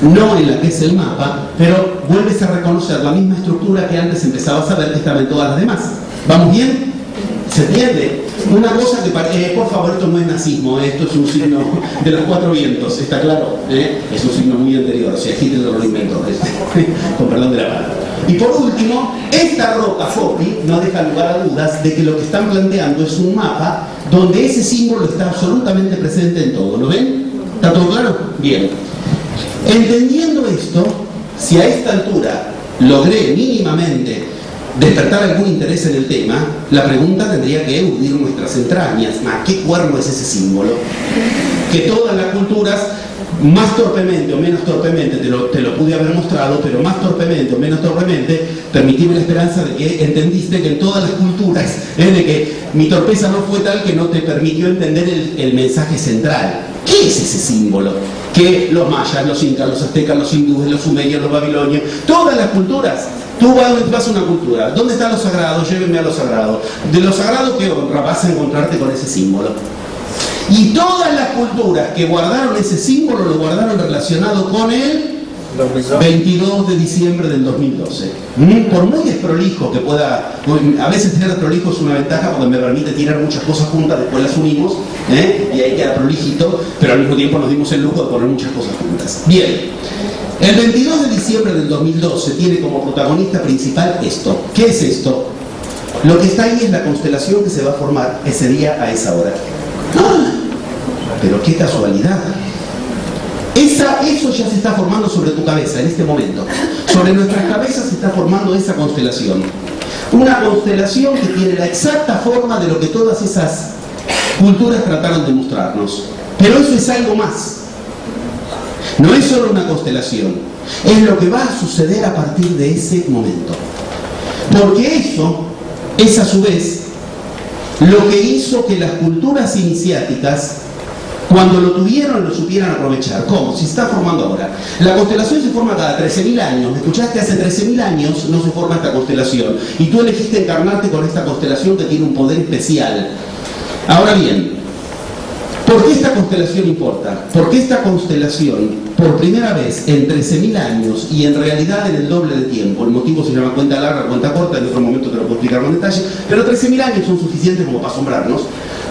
no en la que es el mapa, pero vuelves a reconocer la misma estructura que antes empezabas a ver que estaba en todas las demás. ¿Vamos bien? ¿Se entiende? Una cosa que por favor, esto no es nazismo, esto es un signo de los cuatro vientos, ¿está claro? Es un signo muy anterior, o sea, Hitler lo inventó, con perdón de la palabra. Y por último, esta roca Fopi no deja lugar a dudas de que lo que están planteando es un mapa donde ese símbolo está absolutamente presente en todo. ¿Lo ven? ¿Está todo claro? Bien. Entendiendo esto, si a esta altura logré mínimamente despertar algún interés en el tema, la pregunta tendría que eludir nuestras entrañas. ¿Qué cuerno es ese símbolo? Que todas las culturas, más torpemente o menos torpemente, te lo pude haber mostrado, pero más torpemente o menos torpemente, permitime la esperanza de que entendiste que en todas las culturas, de que mi torpeza no fue tal que no te permitió entender el mensaje central. ¿Qué es ese símbolo? Que los mayas, los incas, los aztecas, los hindúes, los sumerios, los babilonios, todas las culturas. Tú vas a una cultura, ¿dónde están los sagrados? Llévenme a los sagrados. De los sagrados que honra, vas a encontrarte con ese símbolo. Y todas las culturas que guardaron ese símbolo lo guardaron relacionado con el 22 de diciembre del 2012. Por muy desprolijo que pueda, a veces tener desprolijo es una ventaja porque me permite tirar muchas cosas juntas, después las unimos, y ahí queda prolijito, pero al mismo tiempo nos dimos el lujo de poner muchas cosas juntas. Bien. El 22 de diciembre del 2012 tiene como protagonista principal esto. ¿Qué es esto? Lo que está ahí es la constelación que se va a formar ese día a esa hora. ¡Ah! Pero qué casualidad. Eso ya se está formando sobre tu cabeza en este momento. Sobre nuestras cabezas se está formando esa constelación. Una constelación que tiene la exacta forma de lo que todas esas culturas trataron de mostrarnos. Pero eso es algo más. No es solo una constelación, es lo que va a suceder a partir de ese momento. Porque eso es a su vez lo que hizo que las culturas iniciáticas, cuando lo tuvieron, lo supieran aprovechar. ¿Cómo? Si se está formando ahora. La constelación se forma cada 13.000 años. ¿Me escuchaste? Hace 13.000 años no se forma esta constelación. Y tú elegiste encarnarte con esta constelación que tiene un poder especial. Ahora bien, ¿por qué esta constelación importa? Porque esta constelación, por primera vez en 13.000 años y en realidad en el doble de tiempo, el motivo se llama cuenta larga, cuenta corta, en otro momento te lo puedo explicar con detalle, pero 13.000 años son suficientes como para asombrarnos.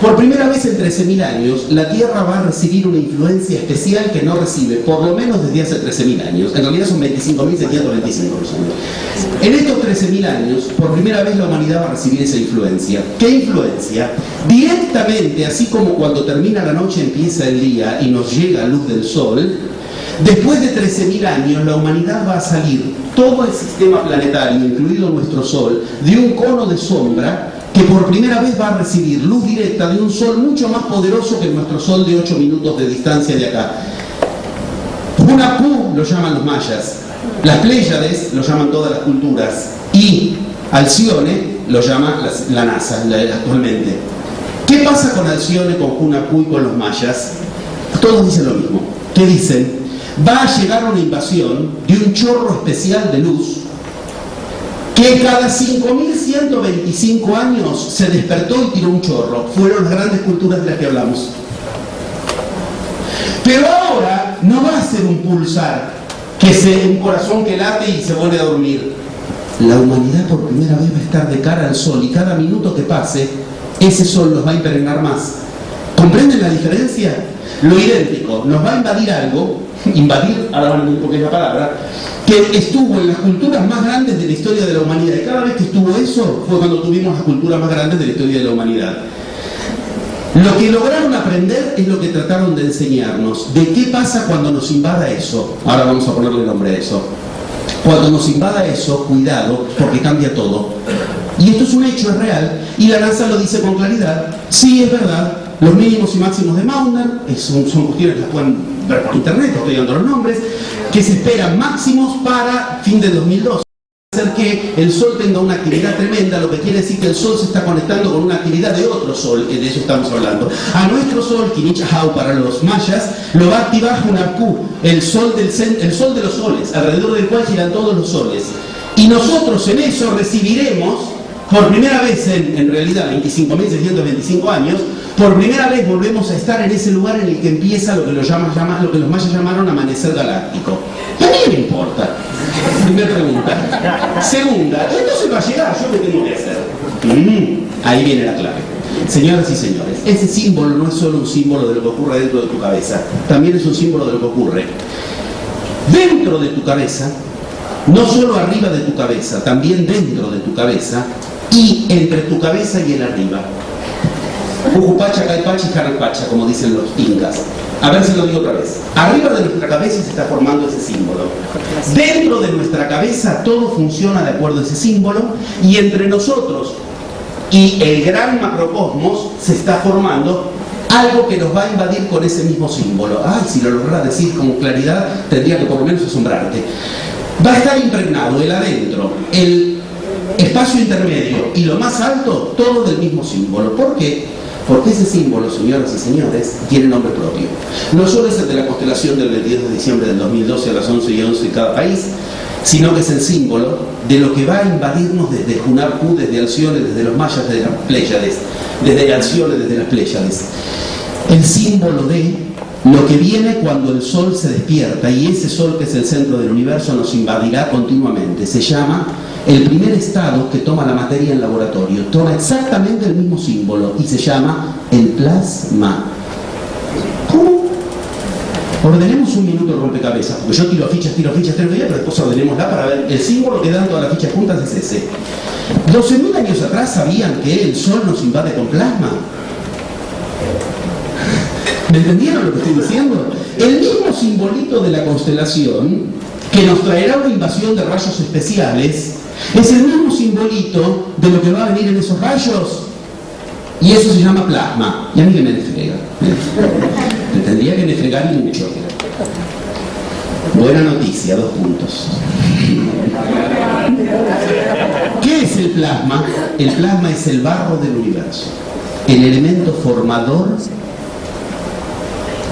Por primera vez en 13.000 años, la Tierra va a recibir una influencia especial que no recibe, por lo menos desde hace 13.000 años. En realidad son 25.725 los años. En estos 13.000 años, por primera vez la humanidad va a recibir esa influencia. ¿Qué influencia? Directamente, así como cuando termina la noche empieza el día y nos llega luz del sol, después de 13.000 años la humanidad va a salir, todo el sistema planetario, incluido nuestro sol, de un cono de sombra que por primera vez va a recibir luz directa de un sol mucho más poderoso que nuestro sol de 8 minutos de distancia de acá. Hunahpu lo llaman los mayas, las Pléyades lo llaman todas las culturas y Alcione lo llama la NASA actualmente. ¿Qué pasa con Alcione, con Hunahpu y con los mayas? Todos dicen lo mismo. ¿Qué dicen? Va a llegar una invasión de un chorro especial de luz que cada 5.125 años se despertó y tiró un chorro. Fueron las grandes culturas de las que hablamos. Pero ahora no va a ser un pulsar, un corazón que late y se vuelve a dormir. La humanidad por primera vez va a estar de cara al sol y cada minuto que pase, ese sol los va a impregnar más. ¿Comprenden la diferencia? Lo idéntico, nos va a invadir algo, ahora van a ver por qué es la palabra, que estuvo en las culturas más grandes de la historia de la humanidad. Y cada vez que estuvo eso, fue cuando tuvimos las culturas más grandes de la historia de la humanidad. Lo que lograron aprender es lo que trataron de enseñarnos. ¿De qué pasa cuando nos invada eso? Ahora vamos a ponerle nombre a eso. Cuando nos invada eso, cuidado, porque cambia todo. Y esto es un hecho, es real, y la NASA lo dice con claridad. Sí, es verdad, los mínimos y máximos de Maunder, son cuestiones que las pueden ver por internet, estoy dando los nombres, que se esperan máximos para fin de 2012. Hacer que el Sol tenga una actividad tremenda, lo que quiere decir que el Sol se está conectando con una actividad de otro Sol, de eso estamos hablando. A nuestro Sol, Kinichahau para los mayas, lo va a activar Hunapku, el sol de los soles, alrededor del cual giran todos los soles. Y nosotros en eso recibiremos, por primera vez en realidad, 25.625 años, por primera vez volvemos a estar en ese lugar en el que empieza lo que los mayas llamaron amanecer galáctico. ¿Y a mí qué me importa? Primera pregunta. Segunda, entonces va a llegar, ¿yo qué tengo que hacer? Ahí viene la clave. Señoras y señores, ese símbolo no es solo un símbolo de lo que ocurre dentro de tu cabeza, también es un símbolo de lo que ocurre dentro de tu cabeza, no solo arriba de tu cabeza, también dentro de tu cabeza y entre tu cabeza y el arriba. Ujupacha, Caipacha y Jarpacha, como dicen los incas. A ver si lo digo otra vez. Arriba de nuestra cabeza se está formando ese símbolo. Dentro de nuestra cabeza todo funciona de acuerdo a ese símbolo y entre nosotros y el gran macrocosmos se está formando algo que nos va a invadir con ese mismo símbolo. Ay, si lo lograra decir con claridad, tendría que por lo menos asombrarte. Va a estar impregnado el adentro, el espacio intermedio y lo más alto, todo del mismo símbolo. ¿Por qué? Porque ese símbolo, señoras y señores, tiene nombre propio. No solo es el de la constelación del 22 de diciembre del 2012 a las 11:11 de cada país, sino que es el símbolo de lo que va a invadirnos desde Hunapku, desde Alcione, desde los mayas, desde las Pléyades, desde Alcione, desde las Pléyades. El símbolo de lo que viene cuando el Sol se despierta, y ese Sol que es el centro del universo nos invadirá continuamente. Se llama el primer estado que toma la materia en laboratorio. Toma exactamente el mismo símbolo y se llama el plasma. ¿Cómo? Ordenemos un minuto el rompecabezas, porque yo tiro fichas, pero después ordenémosla para ver. El símbolo que dan todas las fichas juntas es ese. 12.000 años atrás sabían que el Sol nos invade con plasma. ¿Me entendieron lo que estoy diciendo? El mismo simbolito de la constelación, que nos traerá una invasión de rayos especiales, es el mismo simbolito de lo que va a venir en esos rayos. Y eso se llama plasma. Y a mí que me desfrega. Me tendría que desfregar y mucho. Buena noticia, 2 puntos. ¿Qué es el plasma? El plasma es el barro del universo, el elemento formador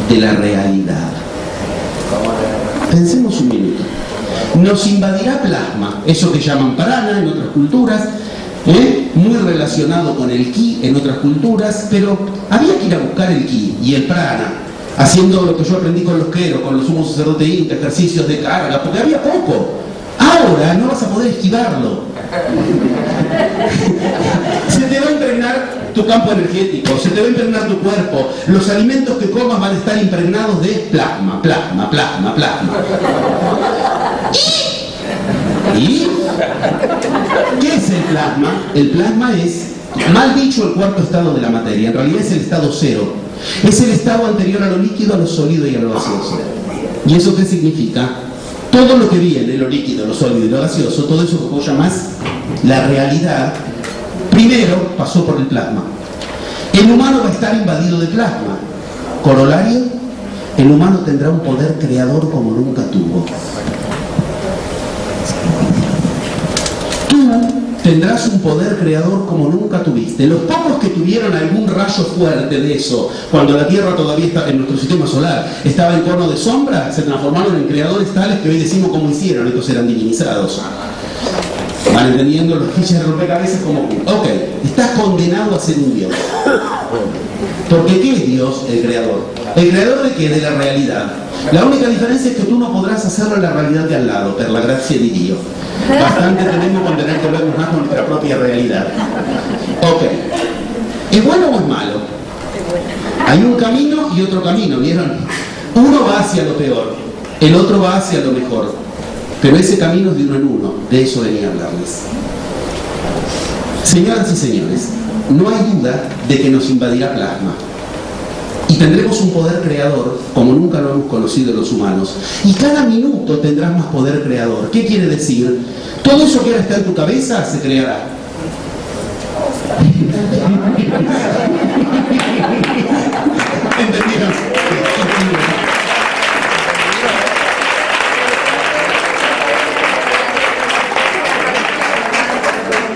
de la realidad. Pensemos un minuto. Nos invadirá plasma, eso que llaman prana en otras culturas, muy relacionado con el ki en otras culturas, pero había que ir a buscar el ki y el prana, haciendo lo que yo aprendí con los queros, con los sumos sacerdotes incas, ejercicios de carga, porque había poco. Ahora no vas a poder esquivarlo. Se te va a impregnar tu campo energético, se te va a impregnar tu cuerpo. Los alimentos que comas van a estar impregnados de plasma, plasma, plasma, plasma. ¿Y qué es el plasma? El plasma es, mal dicho, el cuarto estado de la materia. En realidad es el estado cero. Es el estado anterior a lo líquido, a lo sólido y a lo gaseoso. ¿Y eso qué significa? Todo lo que viene, lo líquido, lo sólido y lo gaseoso, todo eso que vos llamás la realidad, primero pasó por el plasma. El humano va a estar invadido de plasma. Corolario, el humano tendrá un poder creador como nunca tuvo. Tú tendrás un poder creador como nunca tuviste. Los pocos que tuvieron algún rayo fuerte de eso, cuando la Tierra todavía está en nuestro sistema solar, estaba en cono de sombra, se transformaron en creadores tales que hoy decimos cómo hicieron, estos eran divinizados. Van entendiendo los fichas de rompecabezas como, ok, estás condenado a ser un Dios. Porque ¿qué es Dios? El creador. ¿El creador de qué? De la realidad. La única diferencia es que tú no podrás hacerlo en la realidad de al lado, per la gracia de Dios. Bastante tenemos con tener que vernos más con nuestra propia realidad. Ok. ¿Es bueno o es malo? Hay un camino y otro camino, ¿vieron? Uno va hacia lo peor, el otro va hacia lo mejor. Pero ese camino es de uno en uno, de eso venía a hablarles. Señoras y señores, no hay duda de que nos invadirá plasma. Y tendremos un poder creador como nunca lo hemos conocido los humanos. Y cada minuto tendrás más poder creador. ¿Qué quiere decir? Todo eso que ahora está en tu cabeza se creará.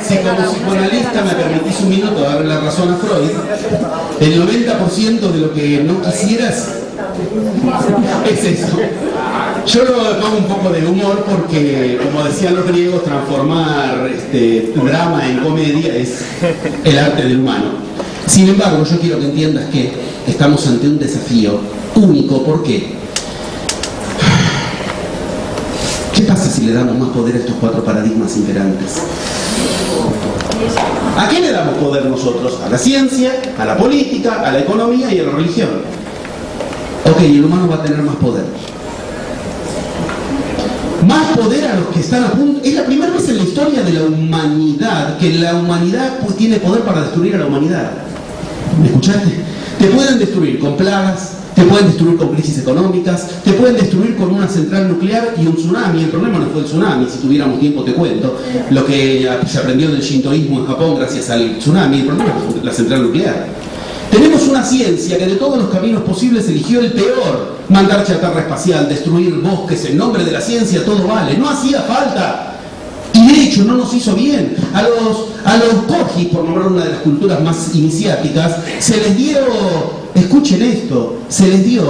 Si como psicoanalista me permitís un minuto darle la razón a Freud, el 90% de lo que no quisieras es eso. Yo lo pongo un poco de humor porque, como decían los griegos, transformar drama en comedia es el arte del humano. Sin embargo, yo quiero que entiendas que estamos ante un desafío único. ¿Por qué? ¿Qué pasa si le damos más poder a estos 4 paradigmas imperantes? ¿A qué le damos poder nosotros? A la ciencia, a la política, a la economía y a la religión. Ok, el humano va a tener más poder. Más poder a los que están a punto. Es la primera vez en la historia de la humanidad que la humanidad tiene poder para destruir a la humanidad. ¿Me escuchaste? Te pueden destruir con plagas, te pueden destruir con crisis económicas, te pueden destruir con una central nuclear y un tsunami. El problema no fue el tsunami, si tuviéramos tiempo te cuento. Lo que se aprendió del shintoísmo en Japón gracias al tsunami, el problema fue la central nuclear. Tenemos una ciencia que de todos los caminos posibles eligió el peor. Mandar chatarra espacial, destruir bosques, en nombre de la ciencia todo vale. No hacía falta. Y de hecho no nos hizo bien. A los Corgis, por nombrar una de las culturas más iniciáticas, se les dio, escuchen esto, se les dio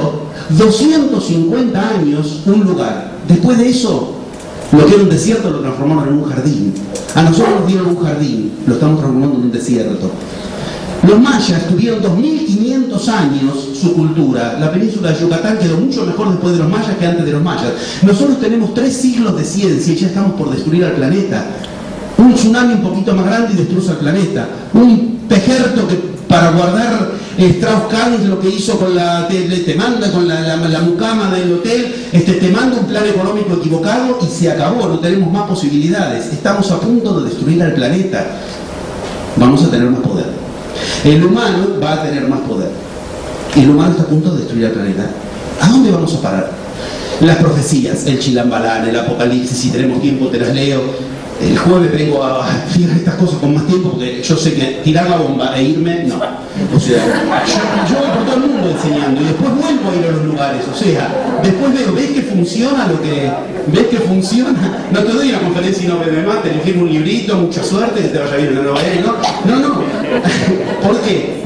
250 años un lugar. Después de eso, lo que era un desierto lo transformaron en un jardín. A nosotros nos dieron un jardín, lo estamos transformando en un desierto. Los mayas tuvieron 2500 años su cultura. La península de Yucatán quedó mucho mejor después de los mayas que antes de los mayas. Nosotros tenemos 3 siglos de ciencia y ya estamos por destruir al planeta. Un tsunami un poquito más grande y destroza el planeta. Un pejerto que para guardar Strauss-Kahn lo que hizo con te manda con la mucama del hotel, te manda un plan económico equivocado y se acabó, no tenemos más posibilidades. Estamos a punto de destruir al planeta. Vamos a tener más poder. El humano va a tener más poder. El humano está a punto de destruir el planeta. ¿A dónde vamos a parar? Las profecías, el Chilambalán, el Apocalipsis, si tenemos tiempo te las leo. El jueves vengo a fijar estas cosas con más tiempo porque yo sé que tirar la bomba e irme, no. O sea, yo voy por todo el mundo enseñando y después vuelvo a ir a los lugares. O sea, después veo, ¿ves que funciona lo que... ¿Ves que funciona? No te doy una conferencia y no me más, te firmo un librito, mucha suerte, que te vaya bien en la nueva era, ¿no? No. ¿Por qué?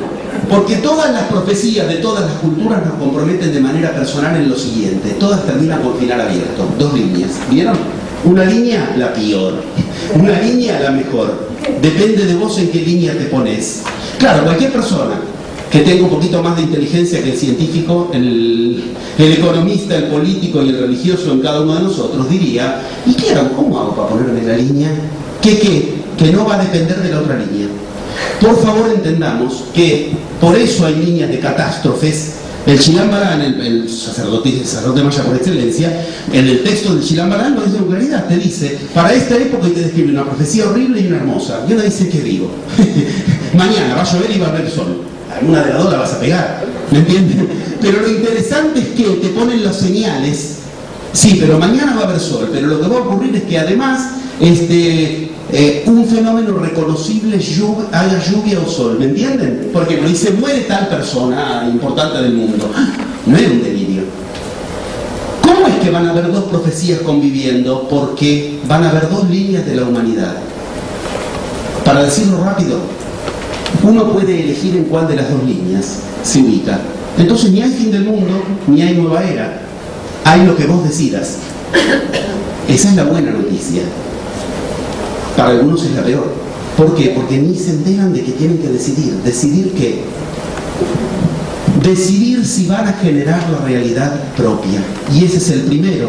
Porque todas las profecías de todas las culturas nos comprometen de manera personal en lo siguiente. Todas terminan con final abierto. 2 líneas. ¿Vieron? Una línea, la peor. Una línea, la mejor. Depende de vos en qué línea te pones. Claro, cualquier persona que tenga un poquito más de inteligencia que el científico, el economista, el político y el religioso en cada uno de nosotros diría, ¿y qué hago? ¿Cómo hago para ponerme en la línea? Que no va a depender de la otra línea. Por favor entendamos que por eso hay líneas de catástrofes. El Chilambalán, el sacerdote maya por excelencia, en el texto del Chilambalán lo dice con claridad, te dice, para esta época y te describe una profecía horrible y una hermosa. Y uno dice, ¿qué digo? Mañana va a llover y va a haber sol. Alguna de las dos la vas a pegar, ¿me entiendes? Pero lo interesante es que te ponen las señales. Sí, pero mañana va a haber sol, pero lo que va a ocurrir es que además un fenómeno reconocible haya lluvia o sol, ¿me entienden? Porque me dice, muere tal persona importante del mundo. No era un delirio. ¿Cómo es que van a haber 2 profecías conviviendo? Porque van a haber 2 líneas de la humanidad. Para decirlo rápido, uno puede elegir en cuál de las 2 líneas se ubica. Entonces ni hay fin del mundo, ni hay nueva era. Hay lo que vos decidas. Esa es la buena noticia. Para algunos es la peor. ¿Por qué? Porque ni se enteran de que tienen que decidir. ¿Decidir qué? Decidir si van a generar la realidad propia. Y ese es el primero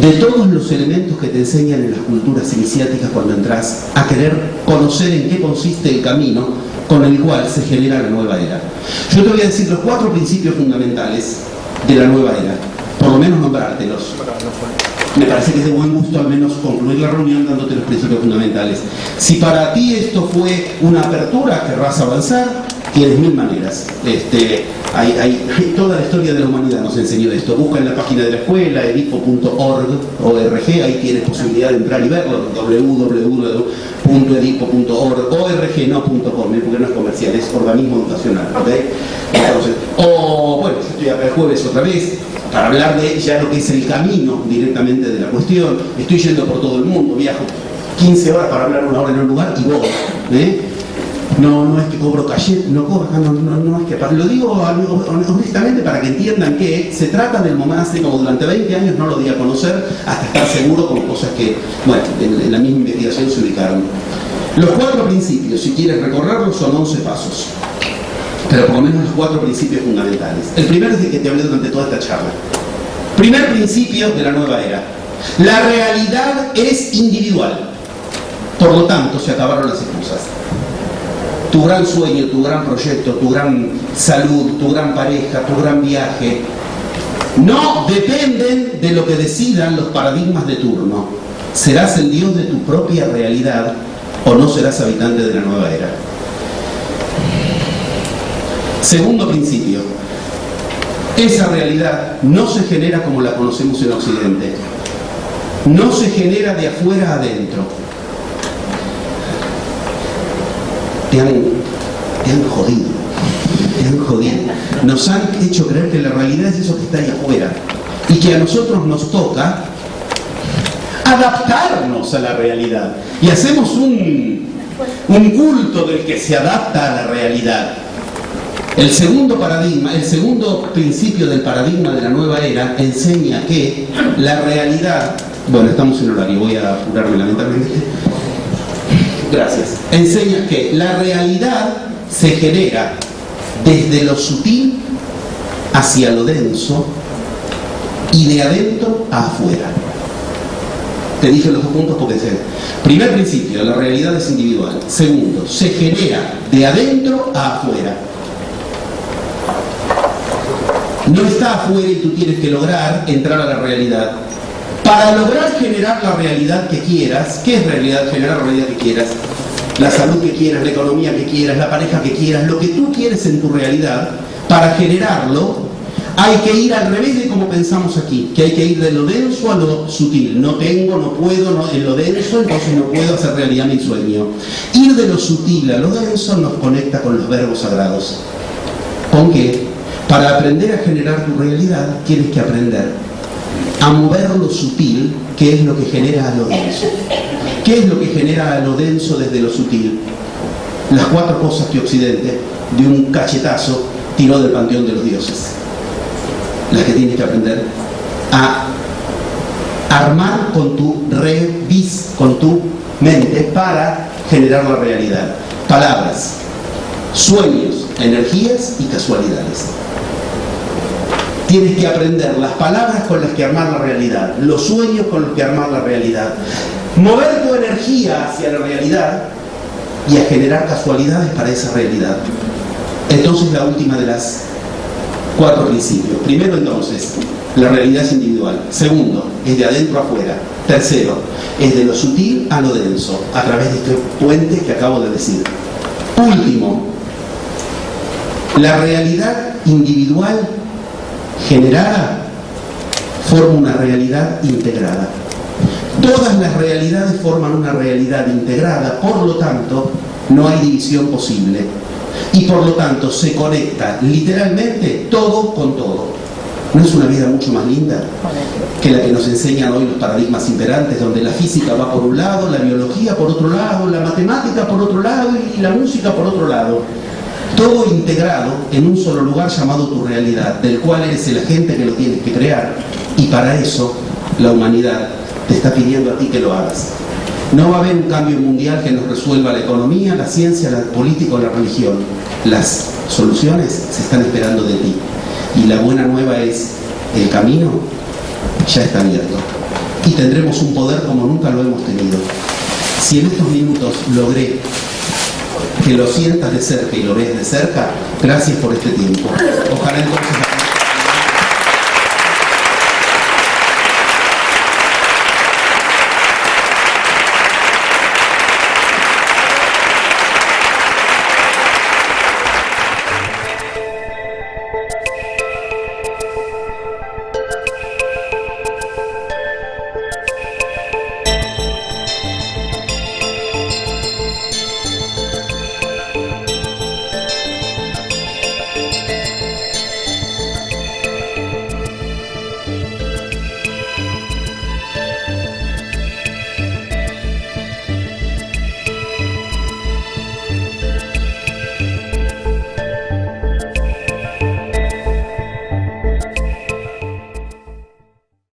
de todos los elementos que te enseñan en las culturas iniciáticas cuando entras a querer conocer en qué consiste el camino con el cual se genera la nueva era. Yo te voy a decir los 4 principios fundamentales de la nueva era. Por lo menos nombrártelos. Me parece que es de buen gusto al menos concluir la reunión dándote los principios fundamentales. Si para ti esto fue una apertura, querrás avanzar, tienes 1000 maneras. Toda la historia de la humanidad nos enseñó esto. Busca en la página de la escuela, edifo.org, ahí tienes posibilidad de entrar y verlo, www .edipo.org, org no .com, porque no es comercial, es organismo educacional, ¿ok? Entonces, bueno, estoy acá el jueves otra vez para hablar de ya lo que es el camino directamente de la cuestión. Estoy yendo por todo el mundo, viajo 15 horas para hablar una hora en un lugar y voy, No es que cobro cachet, no cobro, no es que... Lo digo honestamente para que entiendan que se trata del monástico, durante 20 años no lo di a conocer hasta estar seguro con cosas que, bueno, en la misma investigación se ubicaron. Los 4 principios, si quieres recorrerlos, son 11 pasos. Pero por lo menos los 4 principios fundamentales. El primero es el que te hablé durante toda esta charla. Primer principio de la nueva era. La realidad es individual. Por lo tanto, se acabaron las excusas. Tu gran sueño, tu gran proyecto, tu gran salud, tu gran pareja, tu gran viaje, no dependen de lo que decidan los paradigmas de turno. Serás el Dios de tu propia realidad o no serás habitante de la nueva era. Segundo principio. Esa realidad no se genera como la conocemos en Occidente. No se genera de afuera a adentro. Te han jodido. Nos han hecho creer que la realidad es eso que está ahí afuera y que a nosotros nos toca adaptarnos a la realidad. Y hacemos un culto del que se adapta a la realidad. El segundo paradigma, el segundo principio del paradigma de la nueva era enseña que la realidad... Bueno, estamos en horario, voy a apurarme lamentablemente. Gracias. Enseña que la realidad se genera desde lo sutil hacia lo denso y de adentro a afuera. Te dije los 2 puntos porque sé. Primer principio, la realidad es individual. Segundo, se genera de adentro a afuera. No está afuera y tú tienes que lograr entrar a la realidad. Para lograr generar la realidad que quieras, ¿qué es realidad? Generar la realidad que quieras. La salud que quieras, la economía que quieras, la pareja que quieras, lo que tú quieres en tu realidad, para generarlo, hay que ir al revés de como pensamos aquí, que hay que ir de lo denso a lo sutil. No tengo, no puedo, en lo denso, entonces no puedo hacer realidad mi sueño. Ir de lo sutil a lo denso nos conecta con los verbos sagrados. ¿Con qué? Para aprender a generar tu realidad, tienes que aprender a mover lo sutil, que es lo que genera a lo denso. ¿Qué es lo que genera a lo denso desde lo sutil? Las 4 cosas que Occidente, de un cachetazo, tiró del panteón de los dioses. Las que tienes que aprender a armar con tu con tu mente para generar la realidad. Palabras, sueños, energías y casualidades. Tienes que aprender las palabras con las que armar la realidad, los sueños con los que armar la realidad, mover tu energía hacia la realidad y a generar casualidades para esa realidad. Entonces, la última de las 4 principios. Primero, entonces, la realidad es individual. Segundo, es de adentro a afuera. Tercero, es de lo sutil a lo denso, a través de este puente que acabo de decir. Último, la realidad individual generada forma una realidad integrada. Todas las realidades forman una realidad integrada, por lo tanto, no hay división posible. Y por lo tanto, se conecta literalmente todo con todo. ¿No es una vida mucho más linda que la que nos enseñan hoy los paradigmas imperantes, donde la física va por un lado, la biología por otro lado, la matemática por otro lado y la música por otro lado? Todo integrado en un solo lugar llamado tu realidad, del cual eres el agente que lo tienes que crear, y para eso la humanidad te está pidiendo a ti que lo hagas. No va a haber un cambio mundial que nos resuelva la economía, la ciencia, la política o la religión. Las soluciones se están esperando de ti. Y la buena nueva es, el camino ya está abierto. Y tendremos un poder como nunca lo hemos tenido. Si en estos minutos logré que lo sientas de cerca y lo ves de cerca, gracias por este tiempo. Ojalá entonces...